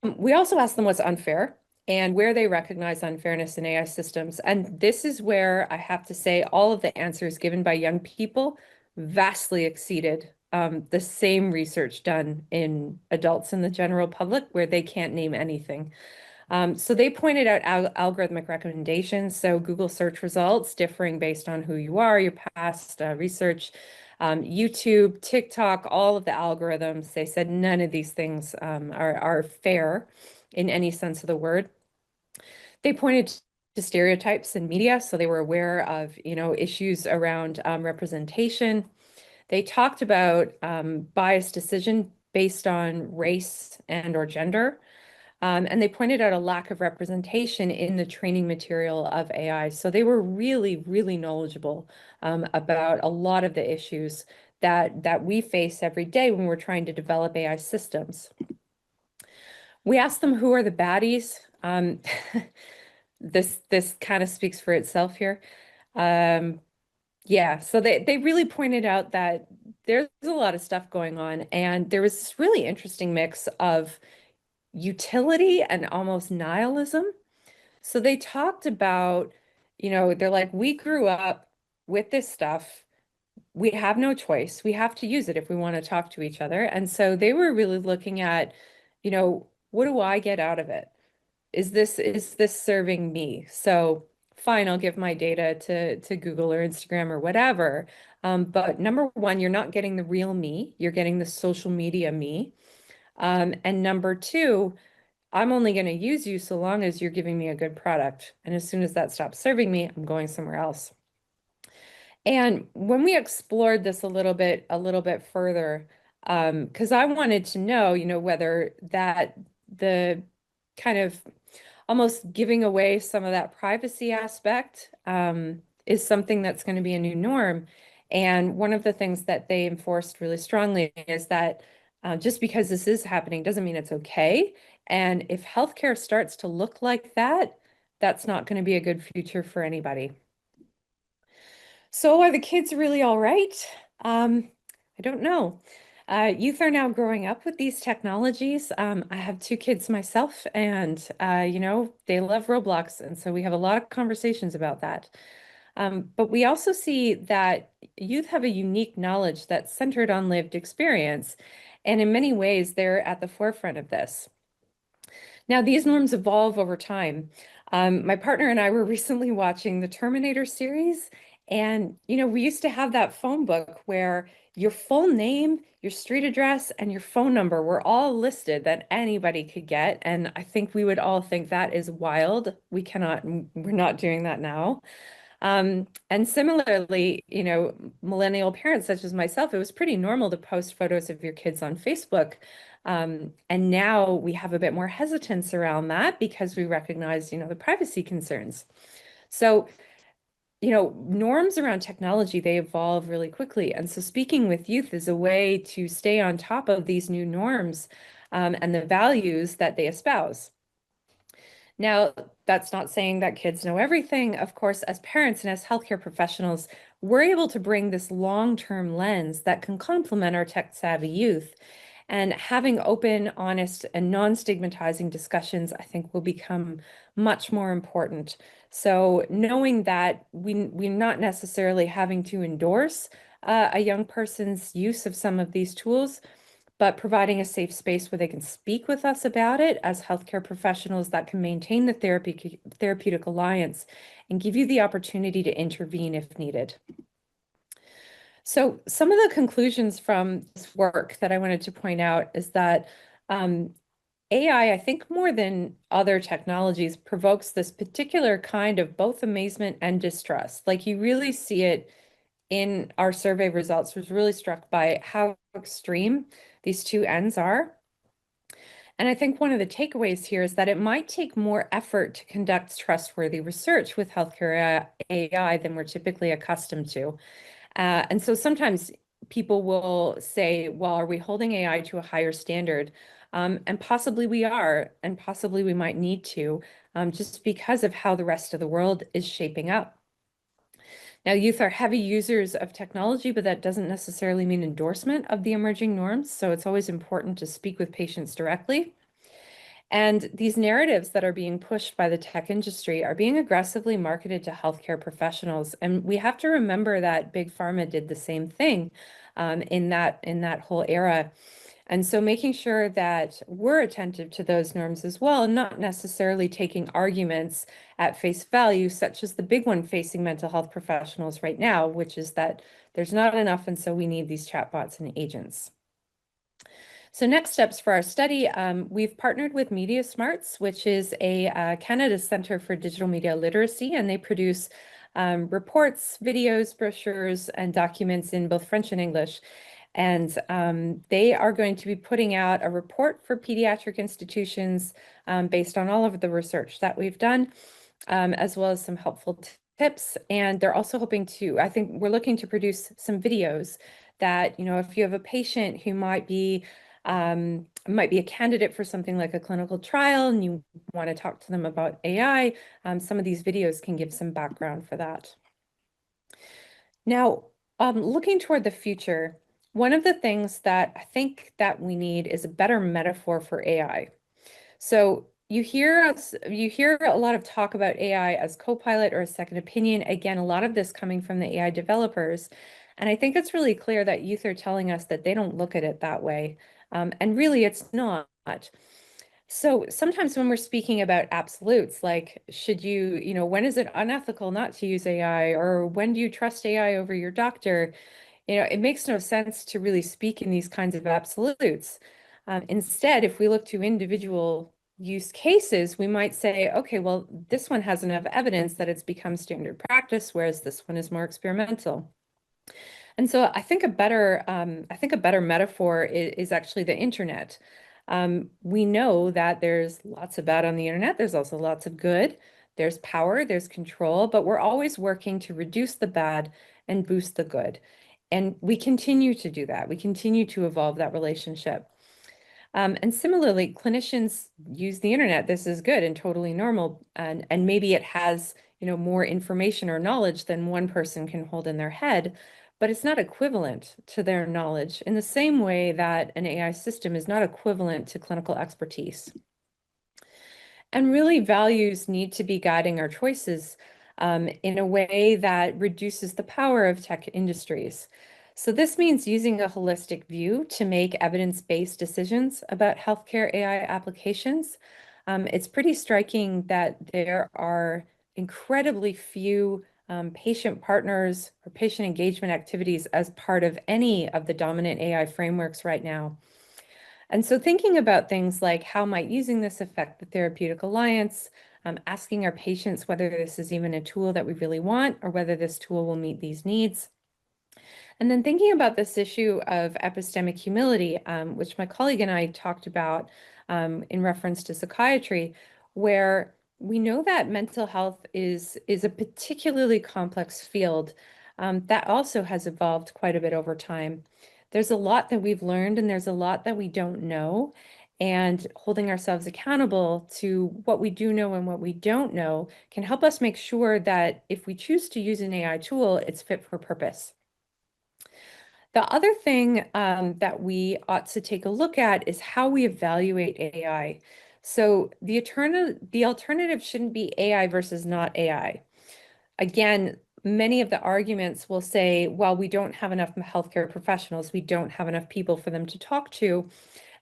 We also asked them what's unfair and where they recognize unfairness in AI systems. And this is where I have to say all of the answers given by young people vastly exceeded the same research done in adults in the general public, where they can't name anything. So they pointed out algorithmic recommendations, so Google search results differing based on who you are, your past research, YouTube, TikTok, all of the algorithms. They said none of these things are fair in any sense of the word. They pointed to stereotypes in media, so they were aware of issues around representation. They talked about biased decision based on race and or gender. And they pointed out a lack of representation in the training material of AI. So they were really, really knowledgeable about a lot of the issues that we face every day when we're trying to develop AI systems. We asked them who are the baddies. This kind of speaks for itself here. Yeah, so they really pointed out that there's a lot of stuff going on, and there was this really interesting mix of utility and almost nihilism. So they talked about, they're like, we grew up with this stuff. We have no choice. We have to use it if we want to talk to each other. And so they were really looking at, what do I get out of it? Is this serving me? So fine, I'll give my data to Google or Instagram or whatever. But number one, you're not getting the real me. You're getting the social media me. And number two, I'm only going to use you so long as you're giving me a good product. And as soon as that stops serving me, I'm going somewhere else. And when we explored this a little bit further, because I wanted to know, whether that the kind of almost giving away some of that privacy aspect is something that's going to be a new norm. And one of the things that they enforced really strongly is that just because this is happening doesn't mean it's okay. And if healthcare starts to look like that, that's not going to be a good future for anybody. So are the kids really all right? I don't know. Youth are now growing up with these technologies. I have two kids myself, and they love Roblox, and so we have a lot of conversations about that. But we also see that youth have a unique knowledge that's centered on lived experience, and in many ways, they're at the forefront of this. Now, these norms evolve over time. My partner and I were recently watching the Terminator series, and we used to have that phone book where your full name, your street address, and your phone number were all listed that anybody could get. And I think we would all think that is wild. We're not doing that now. And similarly, millennial parents such as myself, it was pretty normal to post photos of your kids on Facebook. And now we have a bit more hesitance around that because we recognize, the privacy concerns. So, norms around technology, they evolve really quickly. And so speaking with youth is a way to stay on top of these new norms and the values that they espouse. Now, that's not saying that kids know everything. Of course, as parents and as healthcare professionals, we're able to bring this long-term lens that can complement our tech-savvy youth. And having open, honest, and non-stigmatizing discussions, I think, will become much more important. So knowing that we're not necessarily having to endorse a young person's use of some of these tools, but providing a safe space where they can speak with us about it as healthcare professionals that can maintain the therapeutic alliance and give you the opportunity to intervene if needed. So some of the conclusions from this work that I wanted to point out is that AI, I think more than other technologies, provokes this particular kind of both amazement and distrust. Like you really see it in our survey results. Was really struck by how extreme these two ends are. And I think one of the takeaways here is that it might take more effort to conduct trustworthy research with healthcare AI than we're typically accustomed to. And so sometimes people will say, well, are we holding AI to a higher standard? And possibly we are, and possibly we might need to, just because of how the rest of the world is shaping up. Now, youth are heavy users of technology, but that doesn't necessarily mean endorsement of the emerging norms. So it's always important to speak with patients directly. And these narratives that are being pushed by the tech industry are being aggressively marketed to healthcare professionals. And we have to remember that Big Pharma did the same thing in that whole era. And so making sure that we're attentive to those norms as well, and not necessarily taking arguments at face value, such as the big one facing mental health professionals right now, which is that there's not enough, and so we need these chatbots and agents. So next steps for our study, we've partnered with Media Smarts, which is a Canada Centre for Digital Media Literacy, and they produce reports, videos, brochures, and documents in both French and English. And they are going to be putting out a report for pediatric institutions based on all of the research that we've done, as well as some helpful tips. And they're also hoping to, I think we're looking to produce some videos that, if you have a patient who might be a candidate for something like a clinical trial and you want to talk to them about AI, some of these videos can give some background for that. Now, looking toward the future, one of the things that I think that we need is a better metaphor for AI. So you hear a lot of talk about AI as co-pilot or a second opinion. Again, a lot of this coming from the AI developers. And I think it's really clear that youth are telling us that they don't look at it that way. And really, it's not. So sometimes when we're speaking about absolutes, like when is it unethical not to use AI, or when do you trust AI over your doctor? It makes no sense to really speak in these kinds of absolutes. Instead, if we look to individual use cases, we might say, okay, well, this one has enough evidence that it's become standard practice, whereas this one is more experimental. And so I think a better metaphor is actually the internet. We know that there's lots of bad on the internet. There's also lots of good. There's power, there's control, but we're always working to reduce the bad and boost the good. And we continue to do that. We continue to evolve that relationship. And similarly, clinicians use the internet. This is good and totally normal. And maybe it has, more information or knowledge than one person can hold in their head, but it's not equivalent to their knowledge in the same way that an AI system is not equivalent to clinical expertise. And really, values need to be guiding our choices in a way that reduces the power of tech industries. So this means using a holistic view to make evidence-based decisions about healthcare AI applications. It's pretty striking that there are incredibly few patient partners or patient engagement activities as part of any of the dominant AI frameworks right now. And so thinking about things like how might using this affect the therapeutic alliance, asking our patients whether this is even a tool that we really want or whether this tool will meet these needs. And then thinking about this issue of epistemic humility, which my colleague and I talked about in reference to psychiatry, where we know that mental health is a particularly complex field that also has evolved quite a bit over time. There's a lot that we've learned and there's a lot that we don't know. And holding ourselves accountable to what we do know and what we don't know can help us make sure that if we choose to use an AI tool, it's fit for purpose. The other thing that we ought to take a look at is how we evaluate AI. So the alternative shouldn't be AI versus not AI. Again, many of the arguments will say, well, we don't have enough healthcare professionals, we don't have enough people for them to talk to,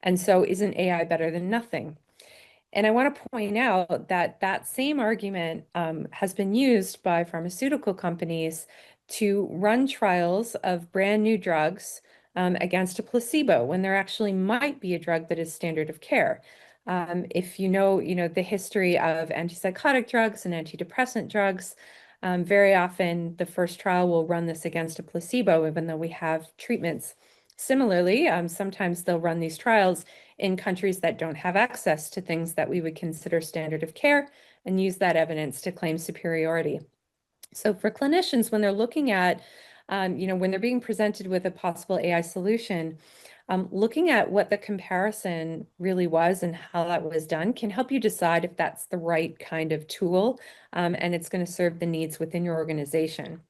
and so isn't AI better than nothing? And I want to point out that that same argument has been used by pharmaceutical companies to run trials of brand new drugs against a placebo when there actually might be a drug that is standard of care. If you know the history of antipsychotic drugs and antidepressant drugs, very often the first trial will run this against a placebo, even though we have treatments. Similarly, sometimes they'll run these trials in countries that don't have access to things that we would consider standard of care and use that evidence to claim superiority. So for clinicians, when they're looking at, when they're being presented with a possible AI solution, looking at what the comparison really was and how that was done can help you decide if that's the right kind of tool, and it's going to serve the needs within your organization.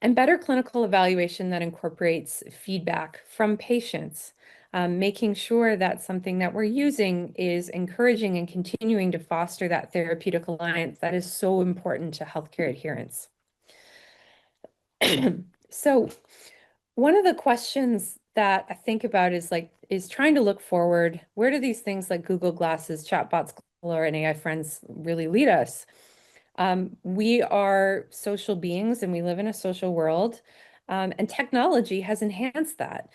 And better clinical evaluation that incorporates feedback from patients, making sure that something that we're using is encouraging and continuing to foster that therapeutic alliance that is so important to healthcare adherence. So one of the questions that I think about is trying to look forward. Where do these things like Google Glasses, chatbots, or and AI friends really lead us? We are social beings and we live in a social world, and technology has enhanced that.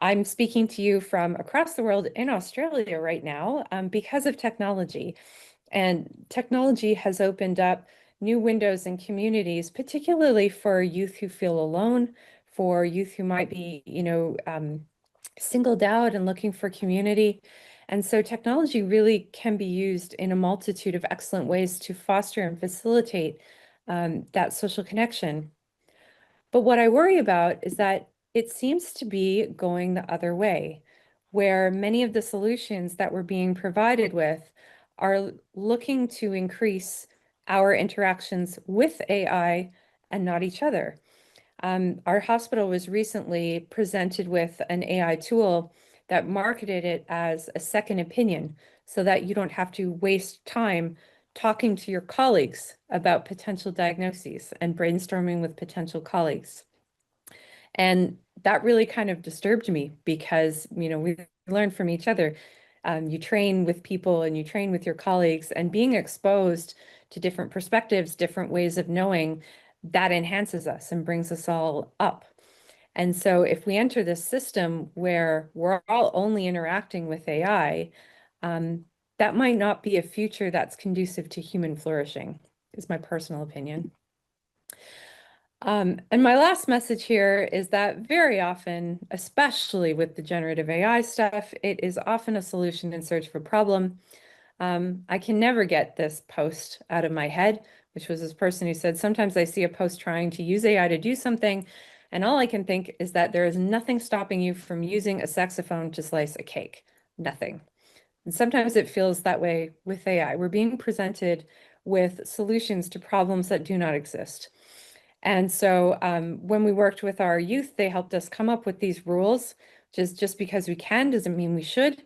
I'm speaking to you from across the world in Australia right now, because of technology. And technology has opened up new windows and communities, particularly for youth who feel alone, for youth who might be, singled out and looking for community. And so technology really can be used in a multitude of excellent ways to foster and facilitate that social connection. But what I worry about is that it seems to be going the other way, where many of the solutions that we're being provided with are looking to increase our interactions with AI and not each other. Our hospital was recently presented with an AI tool that marketed it as a second opinion so that you don't have to waste time talking to your colleagues about potential diagnoses and brainstorming with potential colleagues. And that really kind of disturbed me because, we learn from each other. You train with people and you train with your colleagues, and being exposed to different perspectives, different ways of knowing, that enhances us and brings us all up. And so if we enter this system where we're all only interacting with AI, that might not be a future that's conducive to human flourishing, is my personal opinion. And my last message here is that very often, especially with the generative AI stuff, it is often a solution in search of a problem. I can never get this post out of my head, which was this person who said, sometimes I see a post trying to use AI to do something, and all I can think is that there is nothing stopping you from using a saxophone to slice a cake. Nothing. And sometimes it feels that way with AI. We're being presented with solutions to problems that do not exist. And so when we worked with our youth, they helped us come up with these rules. Just because we can doesn't mean we should.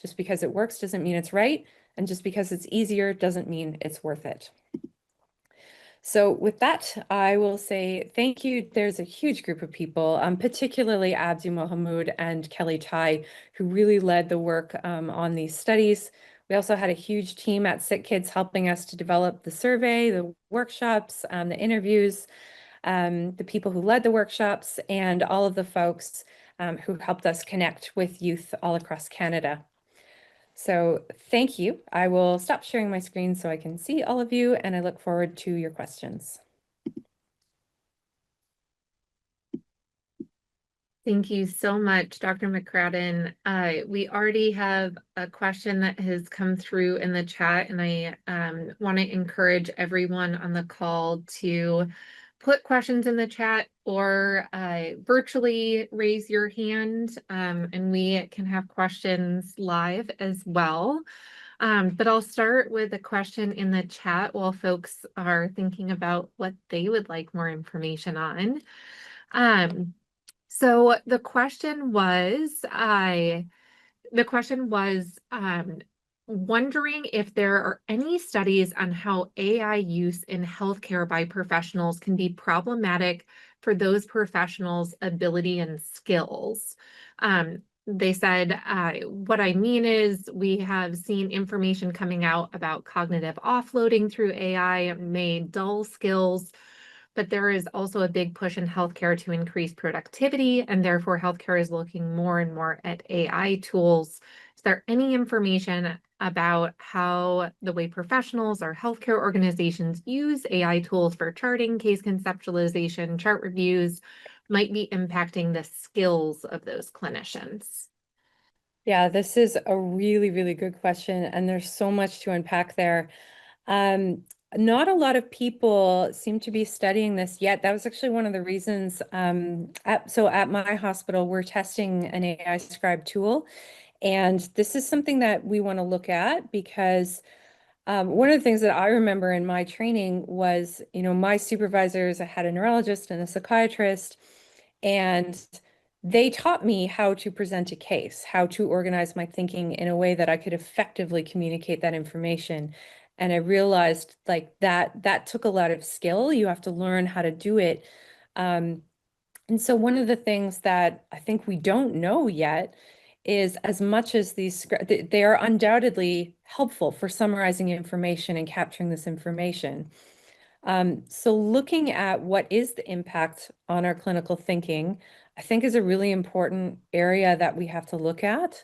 Just because it works doesn't mean it's right. And just because it's easier doesn't mean it's worth it. So with that, I will say thank you. There's a huge group of people, particularly Abdu Mohamud and Kelly Tai, who really led the work on these studies. We also had a huge team at SickKids helping us to develop the survey, the workshops, the interviews, the people who led the workshops, and all of the folks who helped us connect with youth all across Canada. So thank you. I will stop sharing my screen so I can see all of you, and I look forward to your questions. Thank you so much, Dr. McCradden. We already have a question that has come through in the chat, and I want to encourage everyone on the call to put questions in the chat or virtually raise your hand, and we can have questions live as well. But I'll start with a question in the chat while folks are thinking about what they would like more information on. So the question was, wondering if there are any studies on how AI use in healthcare by professionals can be problematic for those professionals' ability and skills. They said, what I mean is we have seen information coming out about cognitive offloading through AI may dull skills, but there is also a big push in healthcare to increase productivity, and therefore healthcare is looking more and more at AI tools. Is there any information about how the way professionals or healthcare organizations use AI tools for charting, case conceptualization, chart reviews, might be impacting the skills of those clinicians? Yeah, this is a really, really good question, and there's so much to unpack there. Um, Not a lot of people seem to be studying this yet. That was actually one of the reasons. So at my hospital, we're testing an AI scribe tool, and this is something that we want to look at because one of the things that I remember in my training was, my supervisors, I had a neurologist and a psychiatrist, and they taught me how to present a case, how to organize my thinking in a way that I could effectively communicate that information. And I realized like that took a lot of skill. You have to learn how to do it. Um, and so one of the things that I think we don't know yet is as much as they are undoubtedly helpful for summarizing information and capturing this information. So looking at what is the impact on our clinical thinking, I think is a really important area that we have to look at.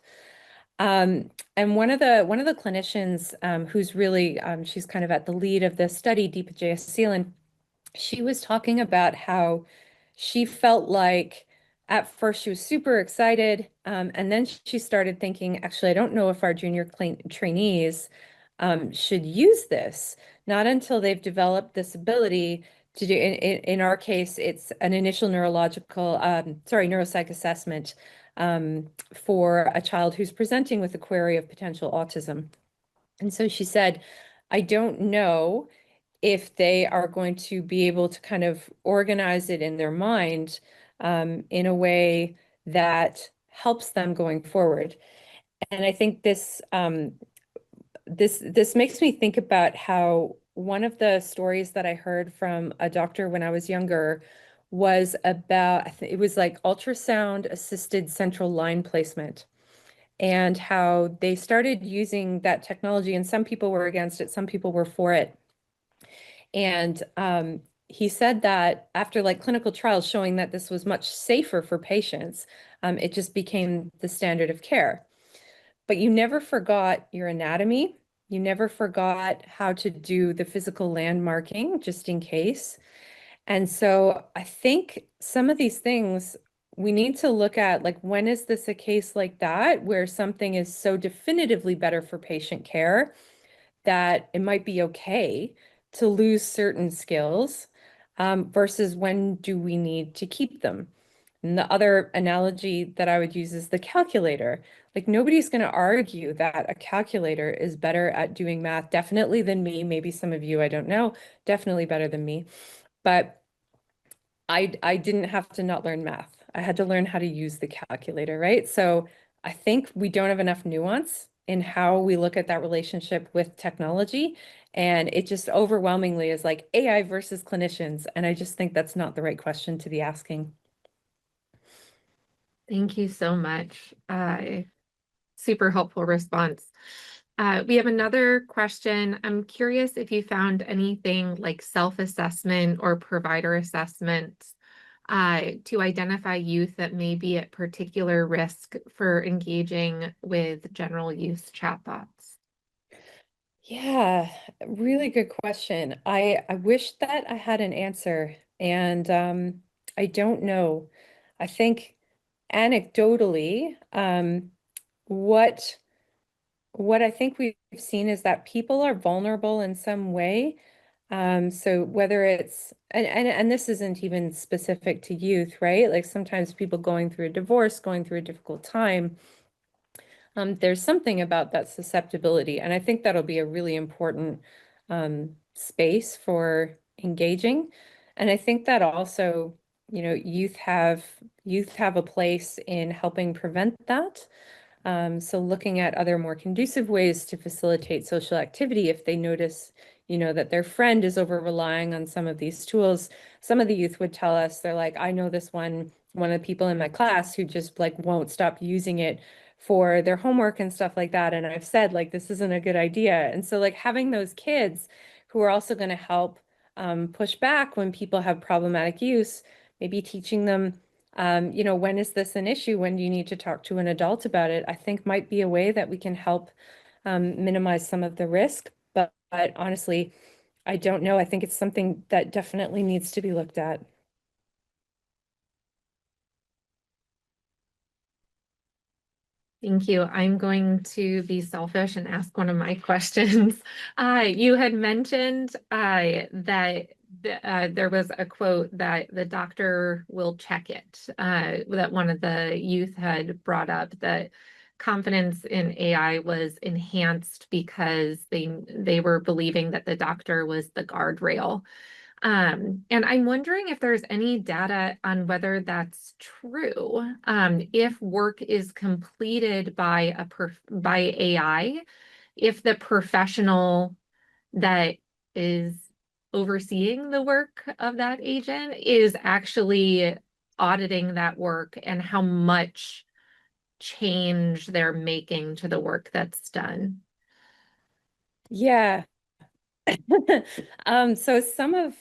And one of the clinicians who's really she's kind of at the lead of this study, Deepa Jayasinghe, she was talking about how she felt like at first she was super excited, and then she started thinking, actually, I don't know if our junior trainees should use this. Not until they've developed this ability to do, in our case, it's an initial neuropsych assessment for a child who's presenting with a query of potential autism. And so she said, I don't know if they are going to be able to kind of organize it in their mind in a way that helps them going forward. And I think this makes me think about how one of the stories that I heard from a doctor when I was younger was about, it was like ultrasound assisted central line placement, and how they started using that technology, and some people were against it, some people were for it. And he said that after like clinical trials showing that this was much safer for patients, it just became the standard of care. But you never forgot your anatomy. You never forgot how to do the physical landmarking just in case. And so I think some of these things we need to look at, like, when is this a case like that where something is so definitively better for patient care that it might be okay to lose certain skills, versus when do we need to keep them? And the other analogy that I would use is the calculator. Like, nobody's going to argue that a calculator is better at doing math, definitely than me. Maybe some of you, I don't know, definitely better than me. But I didn't have to not learn math. I had to learn how to use the calculator, right? So I think we don't have enough nuance in how we look at that relationship with technology. And it just overwhelmingly is like AI versus clinicians. And I just think that's not the right question to be asking. Thank you so much. Super helpful response. We have another question. I'm curious if you found anything like self-assessment or provider assessments to identify youth that may be at particular risk for engaging with general use chatbots. Yeah, really good question. I wish that I had an answer, and I don't know. I think anecdotally, what what I think we've seen is that people are vulnerable in some way. So whether it's and this isn't even specific to youth, right? Like sometimes people going through a divorce, going through a difficult time, there's something about that susceptibility, and I think that'll be a really important space for engaging. And I think that also, youth have a place in helping prevent that. So looking at other more conducive ways to facilitate social activity if they notice, that their friend is over relying on some of these tools. Some of the youth would tell us, they're like, I know this one of the people in my class who just like won't stop using it for their homework and stuff like that. And I've said like, this isn't a good idea. And so like having those kids who are also going to help push back when people have problematic use, maybe teaching them when is this an issue? When do you need to talk to an adult about it? I think might be a way that we can help minimize some of the risk. But honestly, I don't know. I think it's something that definitely needs to be looked at. Thank you. I'm going to be selfish and ask one of my questions. You had mentioned that there was a quote that the doctor will check it, that one of the youth had brought up, that confidence in AI was enhanced because they were believing that the doctor was the guardrail. And I'm wondering if there's any data on whether that's true. If work is completed by by AI, if the professional that is overseeing the work of that agent is actually auditing that work and how much change they're making to the work that's done. Yeah. So some of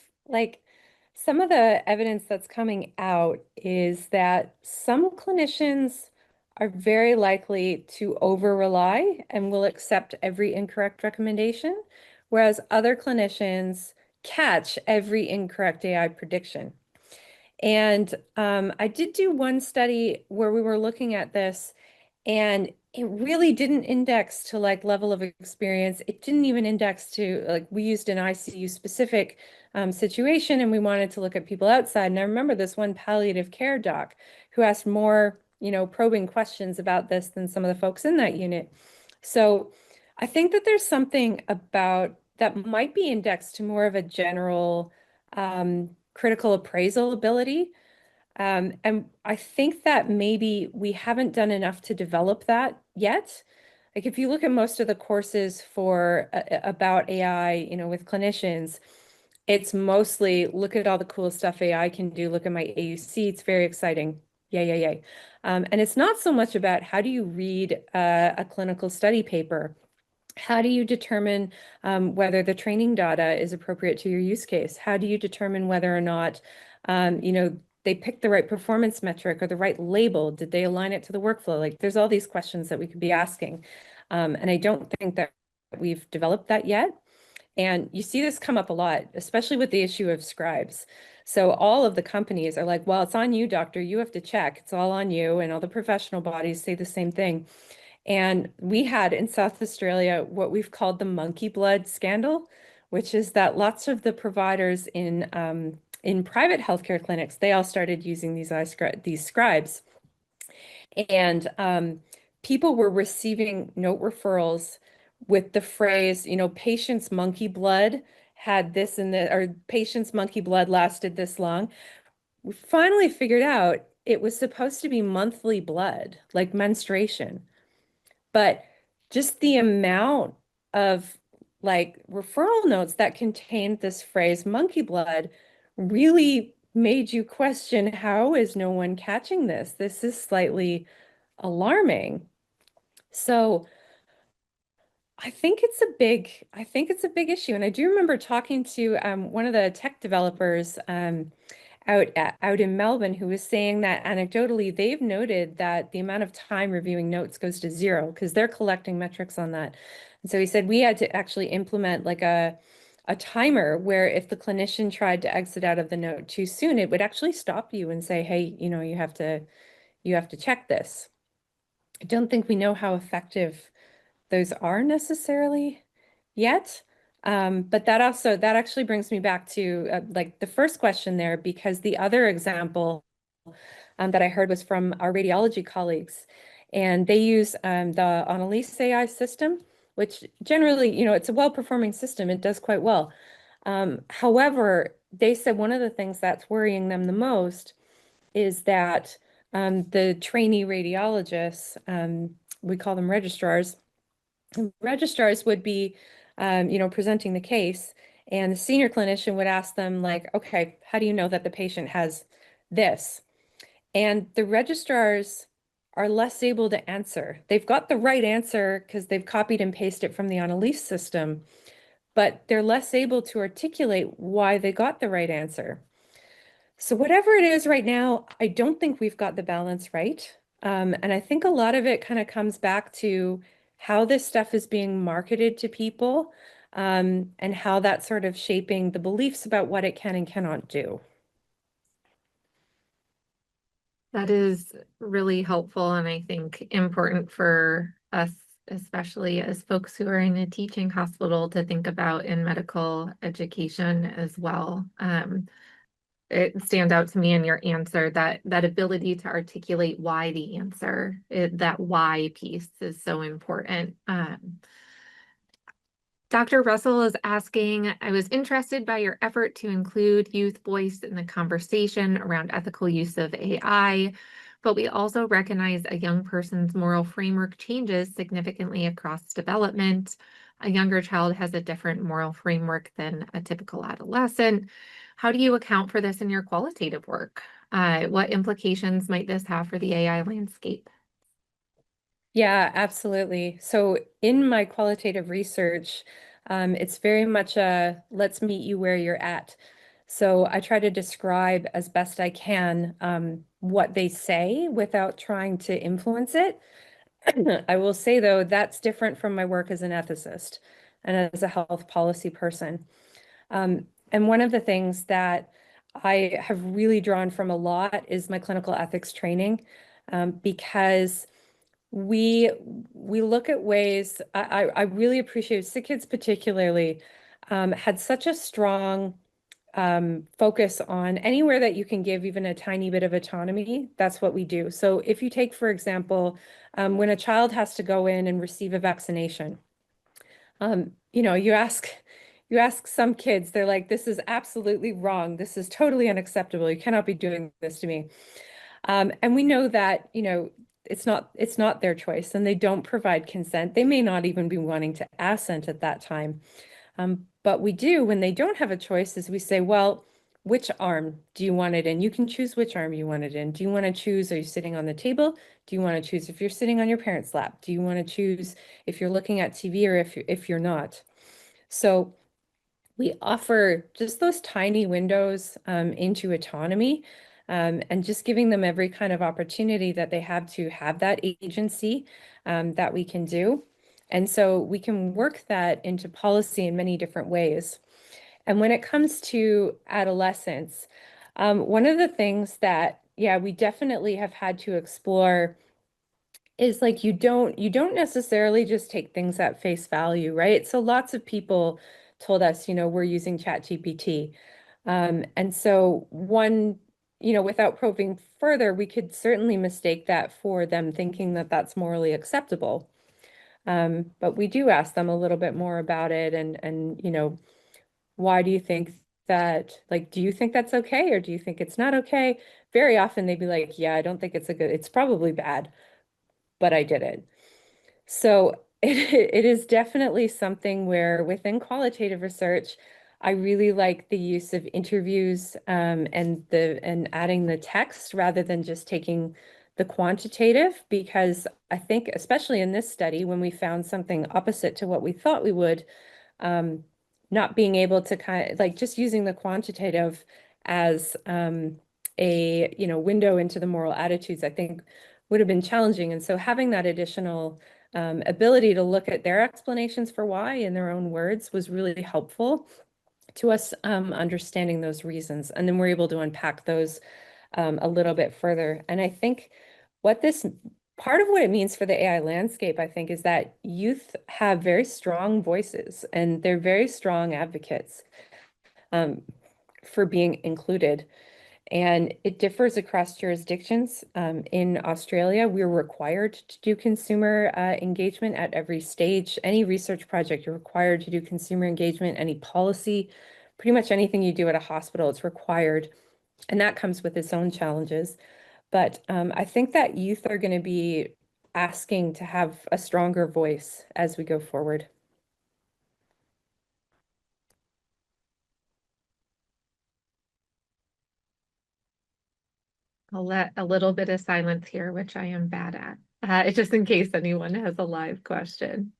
the evidence that's coming out is that some clinicians are very likely to over rely and will accept every incorrect recommendation, whereas other clinicians catch every incorrect AI prediction. And I did do one study where we were looking at this, and it really didn't index to like level of experience. It didn't even index to like, we used an ICU specific situation, and we wanted to look at people outside. And I remember this one palliative care doc who asked more, probing questions about this than some of the folks in that unit. So I think that there's something about that might be indexed to more of a general critical appraisal ability. And I think that maybe we haven't done enough to develop that yet. Like if you look at most of the courses for about AI, with clinicians, it's mostly look at all the cool stuff AI can do. Look at my AUC, it's very exciting. Yay, yay, yay. And it's not so much about how do you read a clinical study paper. How do you determine whether the training data is appropriate to your use case? How do you determine whether or not, they picked the right performance metric or the right label? Did they align it to the workflow? Like there's all these questions that we could be asking. And I don't think that we've developed that yet. And you see this come up a lot, especially with the issue of scribes. So all of the companies are like, well, it's on you, doctor. You have to check. It's all on you. And all the professional bodies say the same thing. And we had in South Australia what we've called the monkey blood scandal, which is that lots of the providers in private healthcare clinics, they all started using these scribes. And people were receiving note referrals with the phrase, patient's monkey blood had this and that, or patient's monkey blood lasted this long. We finally figured out it was supposed to be monthly blood, like menstruation. But just the amount of like referral notes that contained this phrase monkey blood really made you question, how is no one catching this? This is slightly alarming. So I think it's a big issue. And I do remember talking to one of the tech developers out in Melbourne who was saying that anecdotally they've noted that the amount of time reviewing notes goes to zero because they're collecting metrics on that. And so he said we had to actually implement like a timer where if the clinician tried to exit out of the note too soon, it would actually stop you and say, hey, you have to check this. I don't think we know how effective those are necessarily yet. But that actually brings me back to like the first question there, because the other example that I heard was from our radiology colleagues, and they use the Annalise AI system, which generally, it's a well-performing system. It does quite well. However, they said one of the things that's worrying them the most is that the trainee radiologists, we call them registrars, would be, presenting the case, and the senior clinician would ask them like, okay, how do you know that the patient has this? And the registrars are less able to answer. They've got the right answer because they've copied and pasted it from the Annalise system, but they're less able to articulate why they got the right answer. So whatever it is right now, I don't think we've got the balance right. And I think a lot of it kind of comes back to how this stuff is being marketed to people, and how that's sort of shaping the beliefs about what it can and cannot do. That is really helpful and I think important for us, especially as folks who are in a teaching hospital, to think about in medical education as well. It stands out to me in your answer that that ability to articulate why the answer, that why piece is so important. Dr. Russell is asking, I was interested by your effort to include youth voice in the conversation around ethical use of AI, but we also recognize a young person's moral framework changes significantly across development. A younger child has a different moral framework than a typical adolescent. How do you account for this in your qualitative work? What implications might this have for the AI landscape? Yeah, absolutely. So in my qualitative research, it's very much a let's meet you where you're at. So I try to describe as best I can what they say without trying to influence it. I will say, though, that's different from my work as an ethicist and as a health policy person. And one of the things that I have really drawn from a lot is my clinical ethics training, because we look at ways. I really appreciate SickKids particularly had such a strong focus on anywhere that you can give even a tiny bit of autonomy. That's what we do. So if you take, for example, when a child has to go in and receive a vaccination, you ask some kids, they're like, this is absolutely wrong. This is totally unacceptable. You cannot be doing this to me. And we know that, it's not their choice and they don't provide consent. They may not even be wanting to assent at that time. But we do, when they don't have a choice, is we say, well, which arm do you want it in? You can choose which arm you want it in. Do you want to choose, are you sitting on the table? Do you want to choose if you're sitting on your parents' lap? Do you want to choose if you're looking at TV or if you're not? So we offer just those tiny windows into autonomy, and just giving them every kind of opportunity that they have to have that agency that we can do. And so we can work that into policy in many different ways. And when it comes to adolescence, one of the things that, yeah, we definitely have had to explore is like you don't necessarily just take things at face value, right? So lots of people told us, we're using ChatGPT. And so without probing further, we could certainly mistake that for them thinking that that's morally acceptable. But we do ask them a little bit more about it and why do you think that, like, do you think that's okay or do you think it's not okay? Very often they'd be like, yeah, I don't think it's probably bad, but I did it. So it is definitely something where within qualitative research, I really like the use of interviews and adding the text rather than just taking the quantitative, because I think especially in this study, when we found something opposite to what we thought we would, um, not being able to kind of like just using the quantitative as a window into the moral attitudes, I think would have been challenging. And so having that additional ability to look at their explanations for why in their own words was really helpful to us understanding those reasons. And then we're able to unpack those a little bit further. And I think what this part of what it means for the AI landscape, I think, is that youth have very strong voices and they're very strong advocates for being included. And it differs across jurisdictions. In Australia, we're required to do consumer engagement at every stage. Any research project, you're required to do consumer engagement, any policy, pretty much anything you do at a hospital, it's required. And that comes with its own challenges. But I think that youth are going to be asking to have a stronger voice as we go forward. I'll let a little bit of silence here, which I am bad at, just in case anyone has a live question.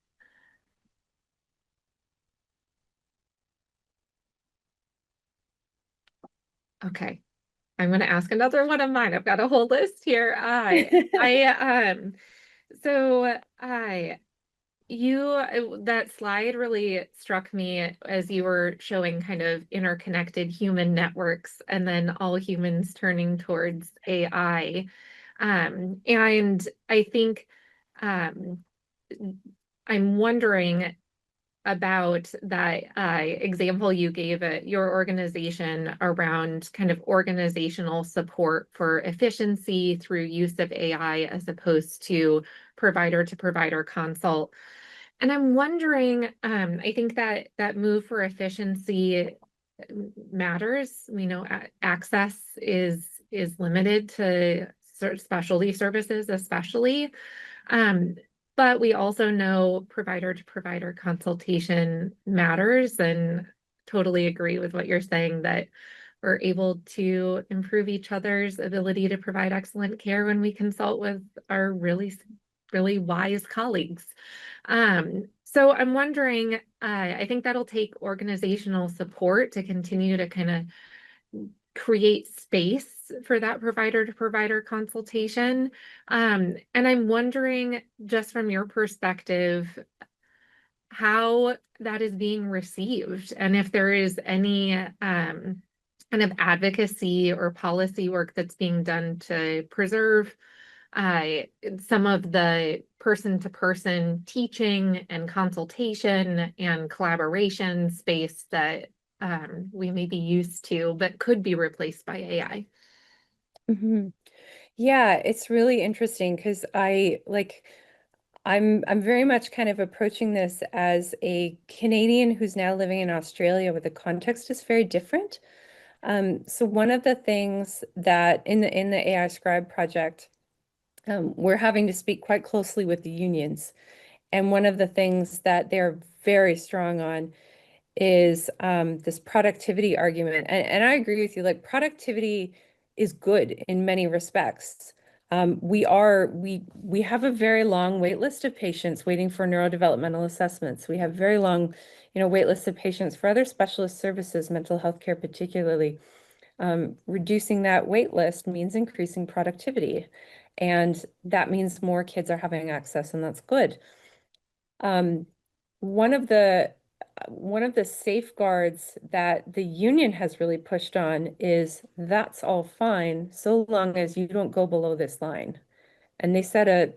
Okay, I'm going to ask another one of mine. I've got a whole list here. So I That slide really struck me as you were showing kind of interconnected human networks and then all humans turning towards AI. And I think um, I'm wondering about that example you gave at your organization around kind of organizational support for efficiency through use of AI as opposed to provider consult. And I'm wondering, I think that that move for efficiency matters. We know access is limited to specialty services, especially. Um, but we also know provider to provider consultation matters, and totally agree with what you're saying that we're able to improve each other's ability to provide excellent care when we consult with our really wise colleagues. So I'm wondering, I think that'll take organizational support to continue to kind of create space for that provider to provider consultation. And I'm wondering, just from your perspective, how that is being received and if there is any kind of advocacy or policy work that's being done to preserve uh, some of the person-to-person teaching and consultation and collaboration space that we may be used to, but could be replaced by AI. Mhm. Yeah, it's really interesting because I'm very much kind of approaching this as a Canadian who's now living in Australia where the context is very different. So one of the things that in the AI Scribe project, we're having to speak quite closely with the unions. And one of the things that they're very strong on is this productivity argument. And I agree with you, like productivity is good in many respects. We have a very long wait list of patients waiting for neurodevelopmental assessments. We have very long, wait lists of patients for other specialist services, mental health care particularly. Reducing that wait list means increasing productivity. And that means more kids are having access, and that's good. Um, one of the safeguards that the union has really pushed on is that's all fine so long as you don't go below this line. And they set a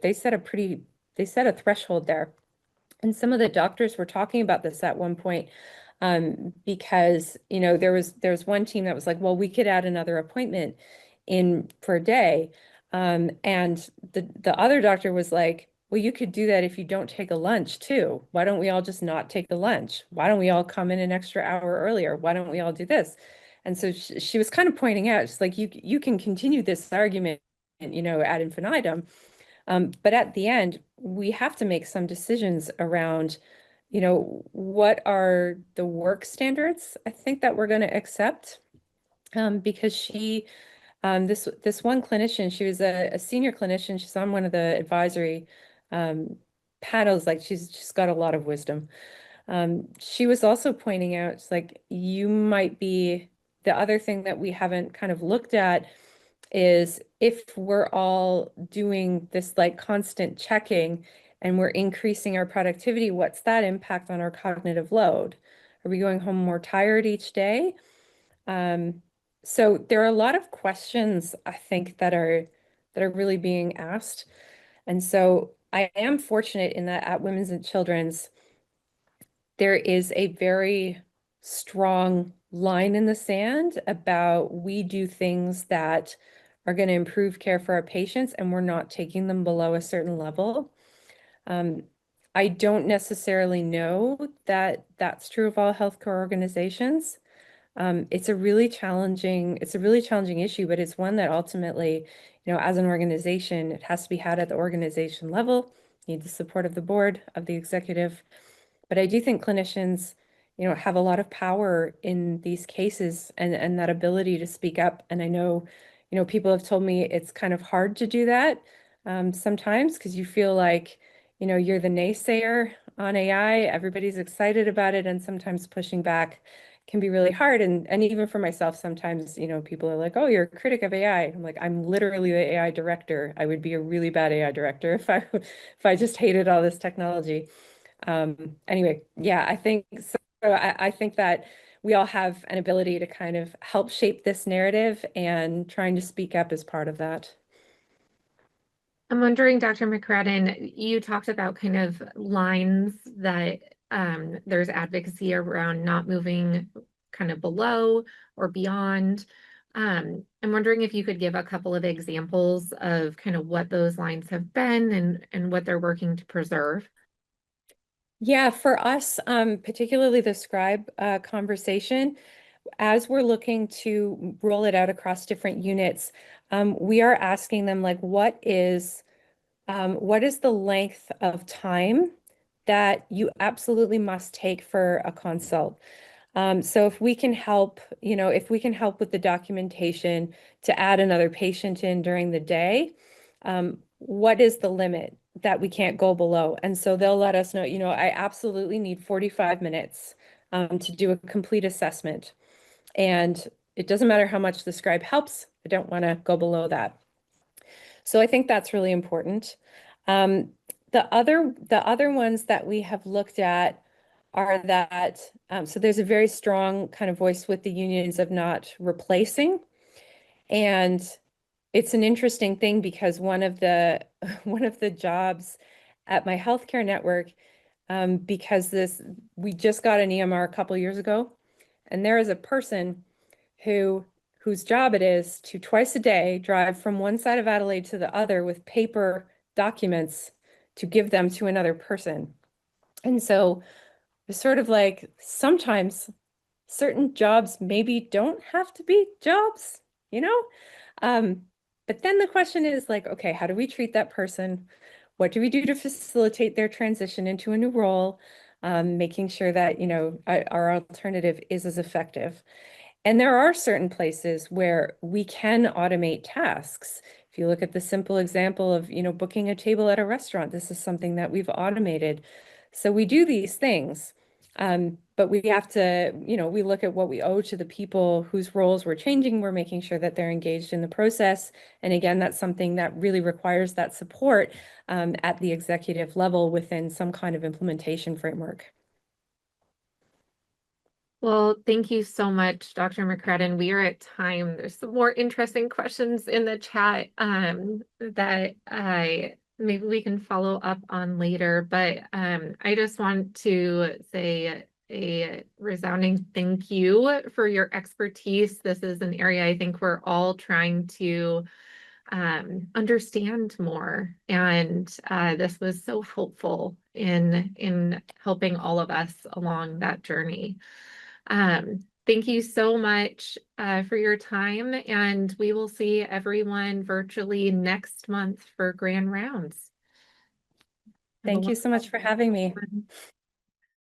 threshold there. And some of the doctors were talking about this at one point, because there was one team that was like, well, we could add another appointment in for a day. And the other doctor was like, well, you could do that if you don't take a lunch too. Why don't we all just not take the lunch? Why don't we all come in an extra hour earlier? Why don't we all do this? And so she was kind of pointing out, she's like, you can continue this argument, ad infinitum. But at the end, we have to make some decisions around, what are the work standards I think that we're going to accept. Because this one clinician, she was a senior clinician. She's on one of the advisory panels. Like she's got a lot of wisdom. She was also pointing out, it's like you might be the other thing that we haven't kind of looked at is if we're all doing this like constant checking and we're increasing our productivity, what's that impact on our cognitive load? Are we going home more tired each day? So there are a lot of questions I think that are really being asked. And so I am fortunate in that at Women's and Children's, there is a very strong line in the sand about we do things that are going to improve care for our patients and we're not taking them below a certain level. I don't necessarily know that that's true of all healthcare organizations. It's a really challenging issue, but it's one that ultimately, as an organization, it has to be had at the organization level. You need the support of the board, of the executive. But I do think clinicians, have a lot of power in these cases and that ability to speak up. And I know, people have told me it's kind of hard to do that sometimes because you feel like, you're the naysayer on AI. Everybody's excited about it, and sometimes pushing back can be really hard. And even for myself, sometimes, people are like, oh, you're a critic of AI. I'm like, I'm literally the AI director. I would be a really bad AI director if I just hated all this technology. Anyway, yeah, I think so. I think that we all have an ability to kind of help shape this narrative, and trying to speak up is part of that. I'm wondering, Dr. McCradden, you talked about kind of lines that there's advocacy around not moving kind of below or beyond. I'm wondering if you could give a couple of examples of kind of what those lines have been and what they're working to preserve. Yeah, for us, particularly the scribe conversation, as we're looking to roll it out across different units, we are asking them, like, what is the length of time that you absolutely must take for a consult? So if we can help, if we can help with the documentation to add another patient in during the day, what is the limit that we can't go below? And so they'll let us know, I absolutely need 45 minutes to do a complete assessment. And it doesn't matter how much the scribe helps, I don't want to go below that. So I think that's really important. The other ones that we have looked at are that, so there's a very strong kind of voice with the unions of not replacing. And it's an interesting thing because one of the one of the jobs at my healthcare network, because we just got an EMR a couple years ago, and there is a person whose job it is to twice a day drive from one side of Adelaide to the other with paper documents to give them to another person. And so it's sort of like, sometimes certain jobs maybe don't have to be jobs, you know? But then the question is, like, okay, how do we treat that person? What do we do to facilitate their transition into a new role? Making sure that, our alternative is as effective. And there are certain places where we can automate tasks. If you look at the simple example of, booking a table at a restaurant, this is something that we've automated. So we do these things, but we have to, we look at what we owe to the people whose roles we're changing. We're making sure that they're engaged in the process. And again, that's something that really requires that support at the executive level within some kind of implementation framework. Well, thank you so much, Dr. McCradden. We are at time. There's some more interesting questions in the chat that maybe we can follow up on later. But I just want to say a resounding thank you for your expertise. This is an area I think we're all trying to understand more, and this was so helpful in helping all of us along that journey. Thank you so much for your time, and we will see everyone virtually next month for Grand Rounds. Thank you so much for having me. One.